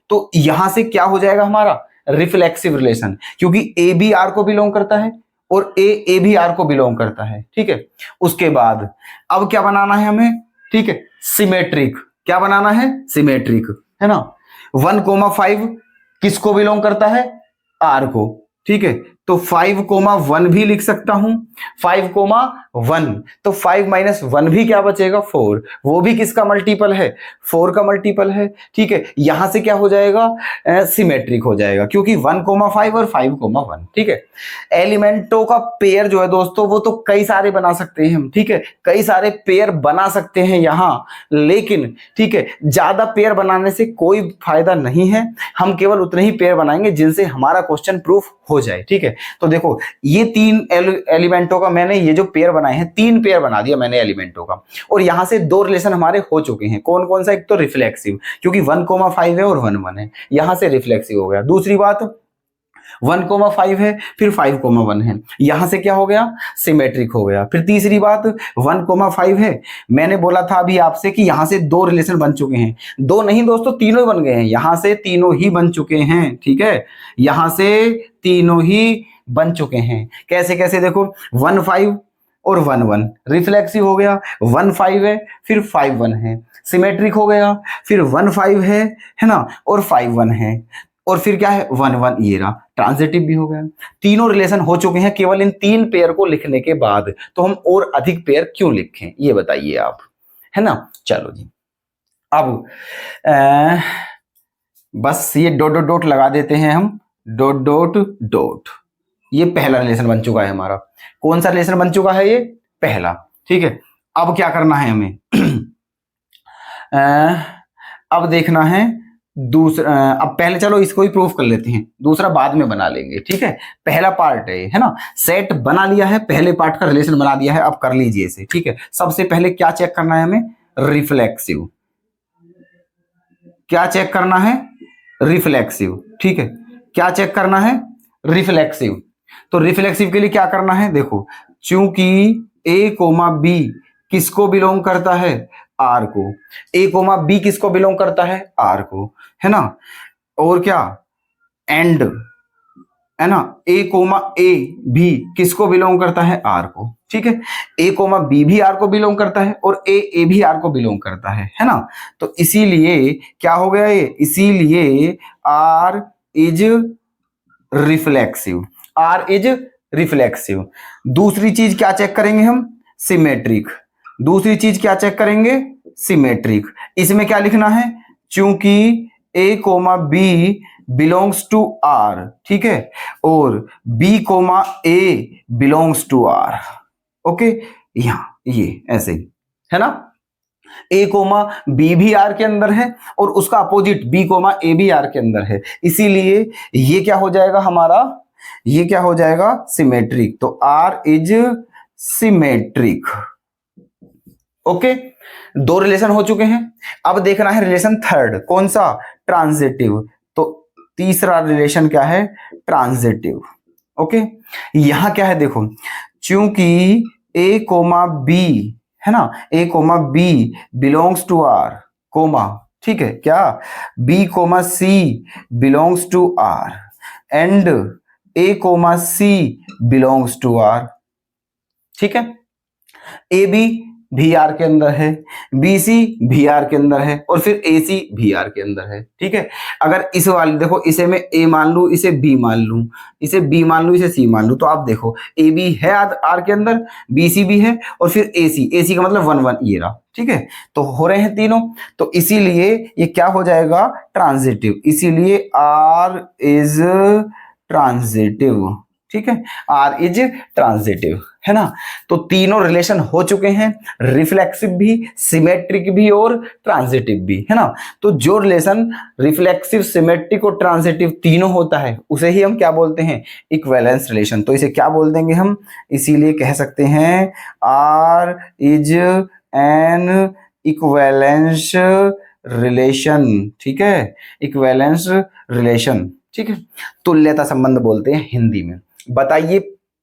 तो यहां से क्या हो जाएगा हमारा रिफ्लेक्सिव रिलेशन, क्योंकि ए भी आर को बिलोंग करता है और ए भी आर को बिलोंग करता है। ठीक है, उसके बाद अब क्या बनाना है हमें, ठीक है, सिमेट्रिक। क्या बनाना है, सिमेट्रिक, है ना। 1,5 किसको बिलोंग करता है, आर को। ठीक है, तो 5,1 भी लिख सकता हूं, 5,1, तो 5 माइनस 1 भी क्या बचेगा, 4, वो भी किसका मल्टीपल है, 4 का मल्टीपल है। ठीक है, यहां से क्या हो जाएगा, सिमेट्रिक हो जाएगा, क्योंकि 1,5 और 5,1। ठीक है, एलिमेंटों का पेयर जो है दोस्तों वो तो कई सारे बना सकते हैं हम। ठीक है, कई सारे पेयर बना सकते हैं यहां, लेकिन ठीक है ज्यादा पेयर बनाने से कोई फायदा नहीं है, हम केवल उतने ही पेयर बनाएंगे जिनसे हमारा क्वेश्चन प्रूफ हो जाए। ठीक है, तो देखो ये तीन एलिमेंटों का मैंने ये जो पेयर बनाए हैं, तीन पेयर बना दिया मैंने एलिमेंटों का, और यहां से दो रिलेशन हमारे हो चुके हैं। कौन कौन सा? एक तो रिफ्लेक्सिव, क्योंकि 1,5 है और 1,1 है, यहां से रिफ्लेक्सिव हो गया। दूसरी बात 1,5 है, फिर 5,1 है, यहां से क्या हो गया? सिमेट्रिक हो गया। फिर तीसरी बात 1,5 है, मैंने बोला था अभी आपसे कि यहां से दो रिलेशन बन चुके हैं, दो नहीं दोस्तों, तीनों ही बन गए हैं, यहां से तीनों ही बन चुके हैं, ठीक है, यहां से तीनों ही बन चुके हैं। कैसे कैसे? देखो 1,5 और 1,1 रिफ्लेक्सिव हो गया, 1,5 है फिर 5,1 है, सिमेट्रिक हो गया, फिर 1,5 है ना, और 5,1 है, और फिर क्या है? 1,1, ये रहा, ट्रांजिटिव भी हो गया। तीनों रिलेशन हो चुके हैं केवल इन तीन पेयर को लिखने के बाद, तो हम और अधिक पेयर क्यों लिखें, ये बताइए आप, है ना। चलो जी, अब बस ये डॉट डॉट डॉट लगा देते हैं हम, डॉट डॉट डॉट। ये पहला रिलेशन बन चुका है हमारा। कौन सा रिलेशन बन चुका है? ये पहला, ठीक है। अब क्या करना है हमें? अब देखना है दूसरा। अब पहले चलो इसको ही प्रूफ कर लेते हैं, दूसरा बाद में बना लेंगे, ठीक है। पहला पार्ट है ना, सेट बना लिया है, पहले पार्ट का रिलेशन बना दिया है, अब कर लीजिए इसे, ठीक है। सबसे पहले क्या चेक करना है हमें? रिफ्लेक्सिव। क्या चेक करना है? रिफ्लेक्सिव, ठीक है। क्या चेक करना है? रिफ्लेक्सिव। तो रिफ्लेक्सिव के लिए क्या करना है? देखो, चूंकि ए कोमा बी किसको बिलोंग करता है? आर को। ए कोमा बी किसको बिलोंग करता है? आर को, है ना। और क्या? एंड, है ना, ए कोमा ए भी किसको बिलोंग करता है? आर को, ठीक है। ए कोमा बी भी आर को बिलोंग करता है और ए भी आर को बिलोंग करता है ना। तो इसीलिए क्या हो गया ये? इसीलिए R is reflexive, R is reflexive. दूसरी चीज क्या चेक करेंगे हम? सिमेट्रिक। दूसरी चीज क्या चेक करेंगे? सिमेट्रिक। इसमें क्या लिखना है? चूंकि A comma B belongs to R, ठीक है, और B comma A belongs to R, okay. यहां ये ऐसे ही, है ना। ए कोमा बी भी आर के अंदर है और उसका अपोजिट बी कोमा ए भी आर के अंदर है, इसीलिए ये क्या हो जाएगा हमारा? ये क्या हो जाएगा? सिमेट्रिक। तो आर इज सिमेट्रिक, ओके। दो रिलेशन हो चुके हैं, अब देखना है रिलेशन थर्ड। कौन सा? ट्रांजिटिव। तो तीसरा रिलेशन क्या है? Transitive, okay. यहां क्या है? देखो, चूंकि ए कोमा बी, है ना, A comma B belongs to R, comma, ठीक है, क्या? B comma C belongs to R and A comma C belongs to R, ठीक है। ए बी भी आर के अंदर है, बी सी भी आर के अंदर है, और फिर ए सी भी आर के अंदर है, ठीक है। अगर इस वाले, देखो, इसे मैं ए मान लूं, इसे बी मान लूं, इसे बी मान लूं, इसे सी मान लूं, तो आप देखो ए बी है आर के अंदर, बी सी भी है, और फिर ए सी का मतलब 1,1 ये रहा, ठीक है। तो हो रहे हैं तीनों, तो इसीलिए ये क्या हो जाएगा? ट्रांजिटिव। इसीलिए आर इज ट्रांजिटिव, ठीक है, आर इज ट्रांजिटिव, है ना। तो तीनों रिलेशन हो चुके हैं, रिफ्लेक्सिव भी, सिमेट्रिक भी और ट्रांजिटिव भी, है ना। तो जो रिलेशन रिफ्लेक्सिव, सिमेट्रिक और ट्रांजिटिव तीनों होता है उसे ही हम क्या बोलते हैं? Equivalence relation. तो इसे क्या बोल देंगे हम? इसीलिए कह सकते हैं R is an equivalence relation, ठीक है, इक्विवेलेंस रिलेशन, ठीक है। तुल्यता संबंध बोलते हैं हिंदी में। बताइए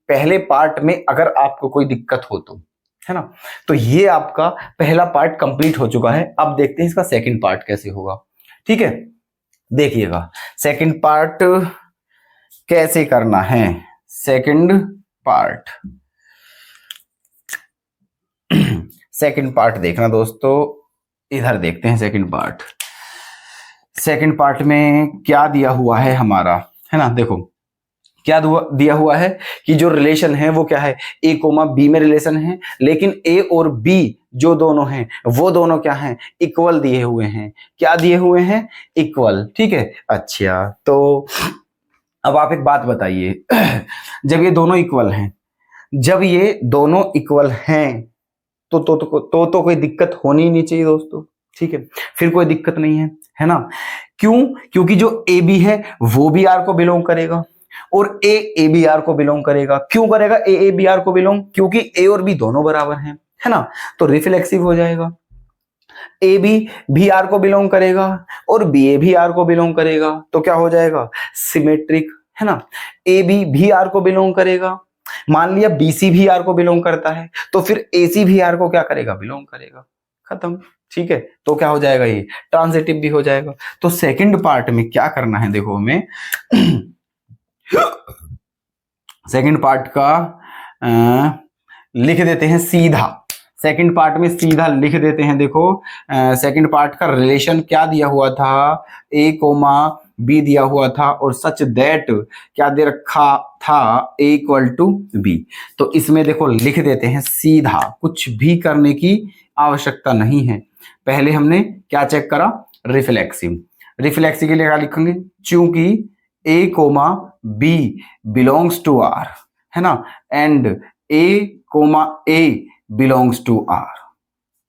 पहले पार्ट में अगर आपको कोई दिक्कत हो तो, है ना। तो ये आपका पहला पार्ट कंप्लीट हो चुका है। अब देखते हैं इसका सेकंड पार्ट कैसे होगा, ठीक है। देखिएगा सेकंड पार्ट कैसे करना है। सेकंड पार्ट, सेकंड पार्ट देखना दोस्तों, इधर देखते हैं सेकंड पार्ट। सेकंड पार्ट में क्या दिया हुआ है हमारा, है ना। देखो क्या दिया हुआ है कि जो रिलेशन है वो क्या है? ए कोमा बी में रिलेशन है, लेकिन ए और बी जो दोनों हैं वो दोनों क्या हैं? इक्वल दिए हुए हैं। क्या दिए हुए हैं? इक्वल, ठीक है। अच्छा, तो अब आप एक बात बताइए, जब ये दोनों इक्वल हैं, जब ये दोनों इक्वल हैं तो कोई दिक्कत होनी ही नहीं चाहिए दोस्तों, ठीक है। फिर कोई दिक्कत नहीं है, है ना। क्यों? क्योंकि जो ए बी है वो भी आर को बिलोंग करेगा, और ए बी आर को बिलोंग करेगा। क्यों करेगा ए बी आर को बिलोंग? क्योंकि ए और बी दोनों बराबर हैं, है ना, तो रिफ्लेक्सिव हो जाएगा। ए बी आर को बिलोंग करेगा और बी ए भी आर को बिलोंग करेगा, तो क्या हो जाएगा? सिमेट्रिक, है ना। ए बी आर को बिलोंग करेगा, मान लिया बीसी भी आर को बिलोंग करता है, तो फिर एसी भी आर को क्या करेगा? बिलोंग करेगा। खत्म, ठीक है। तो क्या हो जाएगा? ये ट्रांजिटिव भी हो जाएगा। तो सेकंड पार्ट में क्या करना है, देखो हमें सेकंड पार्ट का लिख देते हैं सीधा। सेकंड पार्ट में सीधा लिख देते हैं। देखो सेकंड पार्ट का रिलेशन क्या दिया हुआ था? ए कोमा बी दिया हुआ था और सच दैट क्या दे रखा था? ए इक्वल टू बी। तो इसमें देखो लिख देते हैं सीधा, कुछ भी करने की आवश्यकता नहीं है। पहले हमने क्या चेक करा? रिफ्लेक्सिव। रिफ्लेक्सिव के लिए क्या लिखेंगे? चूंकि A comma B belongs to R, है ना, and A comma A belongs to R,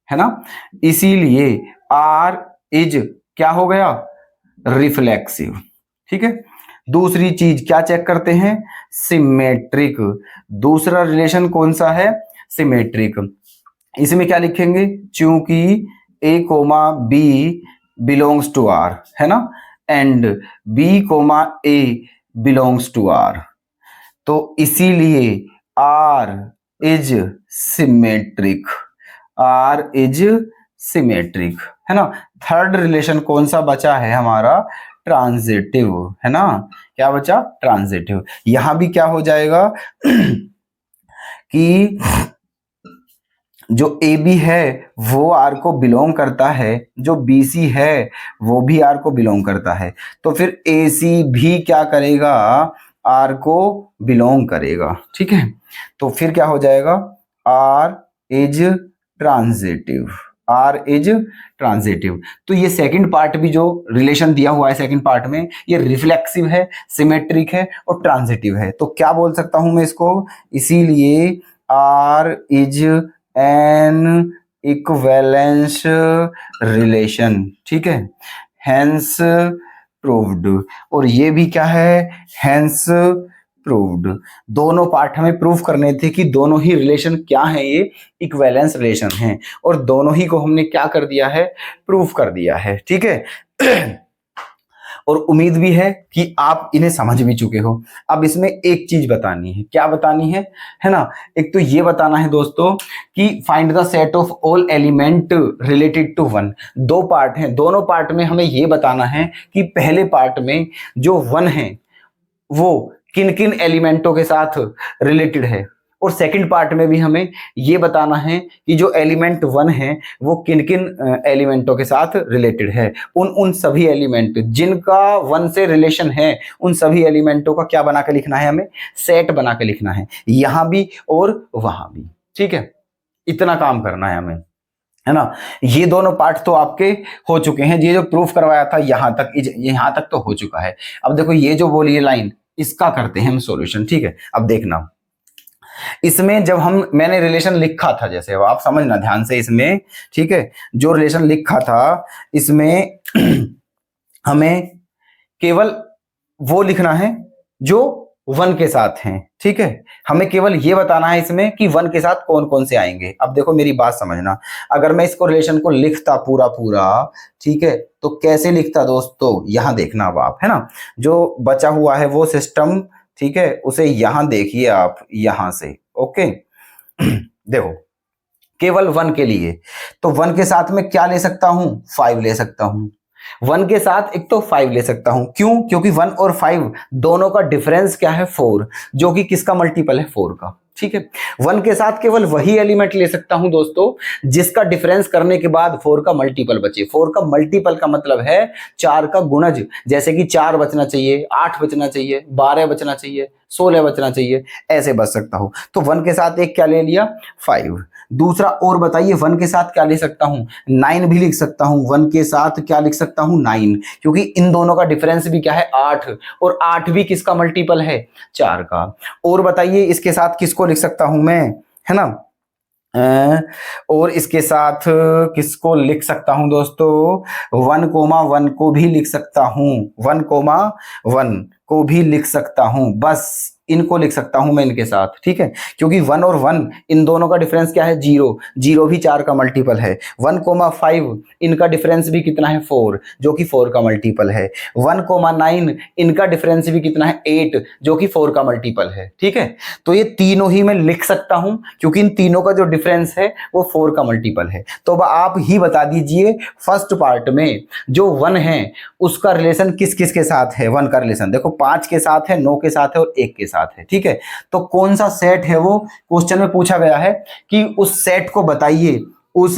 है ना, इसीलिए आर इज क्या हो गया? रिफ्लेक्सिव। ठीक है। दूसरी चीज क्या चेक करते हैं? सिमेट्रिक। दूसरा रिलेशन कौन सा है? सिमेट्रिक। इसमें क्या लिखेंगे? चूंकि A comma B belongs to R, है ना, and B comma A belongs to R, तो इसीलिए R is symmetric. R is symmetric, है ना। थर्ड रिलेशन कौन सा बचा है हमारा? ट्रांजिटिव, है ना। क्या बचा? ट्रांजिटिव। यहां भी क्या हो जाएगा कि जो ए बी है वो आर को बिलोंग करता है, जो बी सी है वो भी आर को बिलोंग करता है, तो फिर ए सी भी क्या करेगा? आर को बिलोंग करेगा। ठीक है। तो फिर क्या हो जाएगा? R is transitive. R is transitive. तो ये सेकंड पार्ट भी जो रिलेशन दिया हुआ है सेकंड पार्ट में, ये रिफ्लेक्सिव है, सिमेट्रिक है और ट्रांजिटिव है। तो क्या बोल सकता हूं मैं इसको? इसीलिए R is an equivalence relation. ठीक है। Hence proved. और ये भी क्या है? Hence proved. दोनों पार्ट हमें प्रूव करने थे कि दोनों ही रिलेशन क्या है? ये इक्विवेलेंस रिलेशन है, और दोनों ही को हमने क्या कर दिया है? प्रूव कर दिया है। ठीक है। और उम्मीद भी है कि आप इन्हें समझ भी चुके हो। अब इसमें एक चीज बतानी है। क्या बतानी है ना? एक तो ये बताना है दोस्तों कि find the set of all element related to one. दो पार्ट हैं, दोनों पार्ट में हमें ये बताना है कि पहले पार्ट में जो वन है वो किन किन एलिमेंटों के साथ रिलेटेड है, और सेकंड पार्ट में भी हमें ये बताना है कि जो एलिमेंट वन है वो किन किन एलिमेंटों के साथ रिलेटेड है। उन सभी एलिमेंट जिनका वन से रिलेशन है, उन सभी एलिमेंटों का क्या बना के लिखना है? हमें सेट बना के लिखना है, यहां भी और वहां भी। ठीक है। इतना काम करना है हमें, है ना। ये दोनों पार्ट तो आपके हो चुके हैं। ये जो प्रूफ करवाया था यहां तक तो हो चुका है। अब देखो ये जो बोली है लाइन, इसका करते हैं हम सॉल्यूशन। ठीक है। अब देखना, इसमें जब मैंने रिलेशन लिखा था, जैसे आप समझना ध्यान से इसमें, ठीक है, जो रिलेशन लिखा था इसमें हमें केवल वो लिखना है जो वन के साथ हैं। ठीक है। हमें केवल ये बताना है इसमें कि वन के साथ कौन कौन से आएंगे। अब देखो मेरी बात समझना, अगर मैं इसको रिलेशन को लिखता पूरा पूरा, ठीक है, तो कैसे लिखता दोस्तों? यहां देखना अब आप, है ना, जो बचा हुआ है वो सिस्टम, ठीक है, उसे यहां देखिए आप, यहां से। ओके। देखो केवल वन के लिए, तो वन के साथ में क्या ले सकता हूं? 5 ले सकता हूं। वन के साथ एक तो 5 ले सकता हूं। क्यों? क्योंकि 1 और 5 दोनों का डिफरेंस क्या है? 4, जो कि किसका मल्टीपल है? 4 का। ठीक है। 1 के साथ केवल वही एलिमेंट ले सकता हूं दोस्तों जिसका डिफरेंस करने के बाद 4 का मल्टीपल बचे। 4 का मल्टीपल का मतलब है 4 का गुणज, जैसे कि 4 बचना चाहिए, 8 बचना चाहिए, 12 बचना चाहिए, 16 बचना चाहिए, ऐसे बच सकता हूं। तो 1 के साथ एक क्या ले लिया? 5। दूसरा और बताइए 1 के साथ क्या ले सकता हूं? 9 भी लिख सकता हूं। 1 के साथ क्या लिख सकता हूं? 9, क्योंकि इन दोनों का डिफरेंस भी क्या है? 8, और 8 भी किसका मल्टीपल है? 4 का। और बताइए इसके साथ किसको लिख सकता हूं मैं, है ना, और इसके साथ किसको लिख सकता हूं दोस्तों? 1,1 को भी लिख सकता हूं। 1,1 को भी लिख सकता हूं, बस इनको लिख सकता हूं मैं इनके साथ, ठीक है। क्योंकि 1 और 1 इन दोनों का डिफरेंस क्या है, 0, 0 भी 4 का मल्टीपल है। 1,5 इनका डिफरेंस भी कितना है, 4, जो कि 4 का मल्टीपल है। 1,9 इनका डिफरेंस भी कितना है, 8, जो कि 4 का मल्टीपल है, ठीक है। तो ये तीनों ही मैं लिख सकता हूं क्योंकि इन तीनों का जो डिफरेंस है वो 4 का मल्टीपल है। तो अब आप ही बता दीजिए फर्स्ट पार्ट में जो 1 है उसका रिलेशन किस किस के साथ है। 1 का रिलेशन देखो 5 के साथ है, 9 के साथ है और 1 के साथ है, ठीक है। तो कौन सा सेट है वो क्वेश्चन में पूछा गया है कि उस सेट को बताइए, उस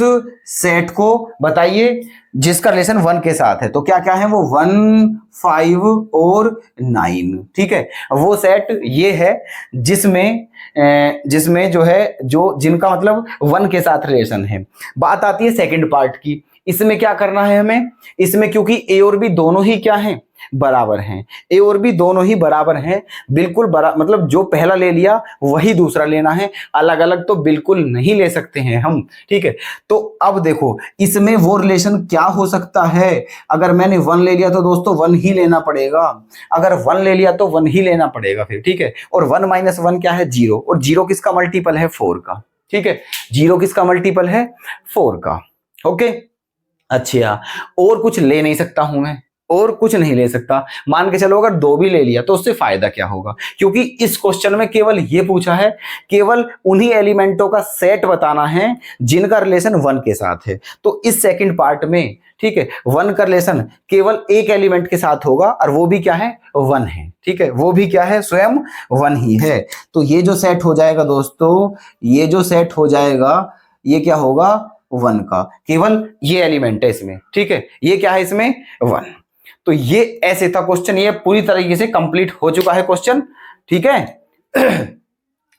सेट को बताइए जिसका रिलेशन 1 के साथ है। तो क्या क्या है वो, 1, 5 और 9, ठीक है। वो सेट ये है जिसमें जो है जिनका मतलब 1 के साथ रिलेशन है। बात आती है सेकंड पार्ट की। इसमें क्या करना है हमें, इसमें क्योंकि ए और बी दोनों ही क्या हैं, बराबर हैं। ए और बी दोनों ही बराबर हैं, बिल्कुल मतलब जो पहला ले लिया वही दूसरा लेना है, अलग अलग तो बिल्कुल नहीं ले सकते हैं हम, ठीक है। तो अब देखो इसमें वो रिलेशन क्या हो सकता है। अगर मैंने 1 ले लिया तो दोस्तों 1 ही लेना पड़ेगा, अगर 1 ले लिया तो 1 ही लेना पड़ेगा फिर, ठीक है। और 1 - 1 क्या है, 0, और 0 किसका मल्टीपल है, 4 का, ठीक है। 0 किसका मल्टीपल है, 4 का, ओके। अच्छा, और कुछ ले नहीं सकता हूं मैं, और कुछ नहीं ले सकता। मान के चलो अगर 2 भी ले लिया तो उससे फायदा क्या होगा, क्योंकि इस क्वेश्चन में केवल ये पूछा है, केवल उन्हीं एलिमेंटों का सेट बताना है जिनका रिलेशन 1 के साथ है। तो इस सेकंड पार्ट में, ठीक है, 1 का रिलेशन केवल एक एलिमेंट के साथ होगा और वो भी क्या है, 1 है, ठीक है। वो भी क्या है, स्वयं 1 ही है। तो ये जो सेट हो जाएगा दोस्तों, ये जो सेट हो जाएगा ये क्या होगा, 1 का, केवल ये एलिमेंट है इसमें, ठीक है। ये क्या है इसमें, 1। तो ये ऐसे था क्वेश्चन, ये पूरी तरीके से कंप्लीट हो चुका है क्वेश्चन, ठीक है।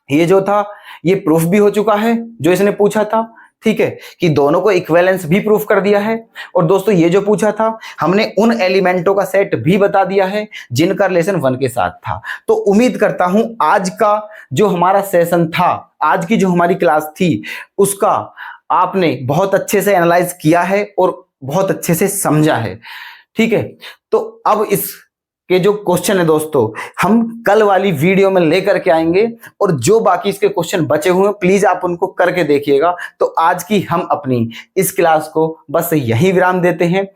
ये जो था ये प्रूफ भी हो चुका है जो इसने पूछा था, ठीक है, कि दोनों को इक्विवेलेंस भी प्रूफ कर दिया है। और दोस्तों ये जो पूछा था हमने उन एलिमेंटों का सेट भी बता दिया है जिनका रिलेशन 1 के साथ था। तो उम्मीद करता हूं आज का जो हमारा सेशन था, आज की जो हमारी क्लास थी, उसका आपने बहुत अच्छे से एनालाइज किया है और बहुत अच्छे से समझा है, ठीक है। तो अब इस के जो क्वेश्चन है दोस्तों हम कल वाली वीडियो में लेकर के आएंगे, और जो बाकी इसके क्वेश्चन बचे हुए हैं प्लीज आप उनको करके देखिएगा। तो आज की हम अपनी इस क्लास को बस यहीं विराम देते हैं।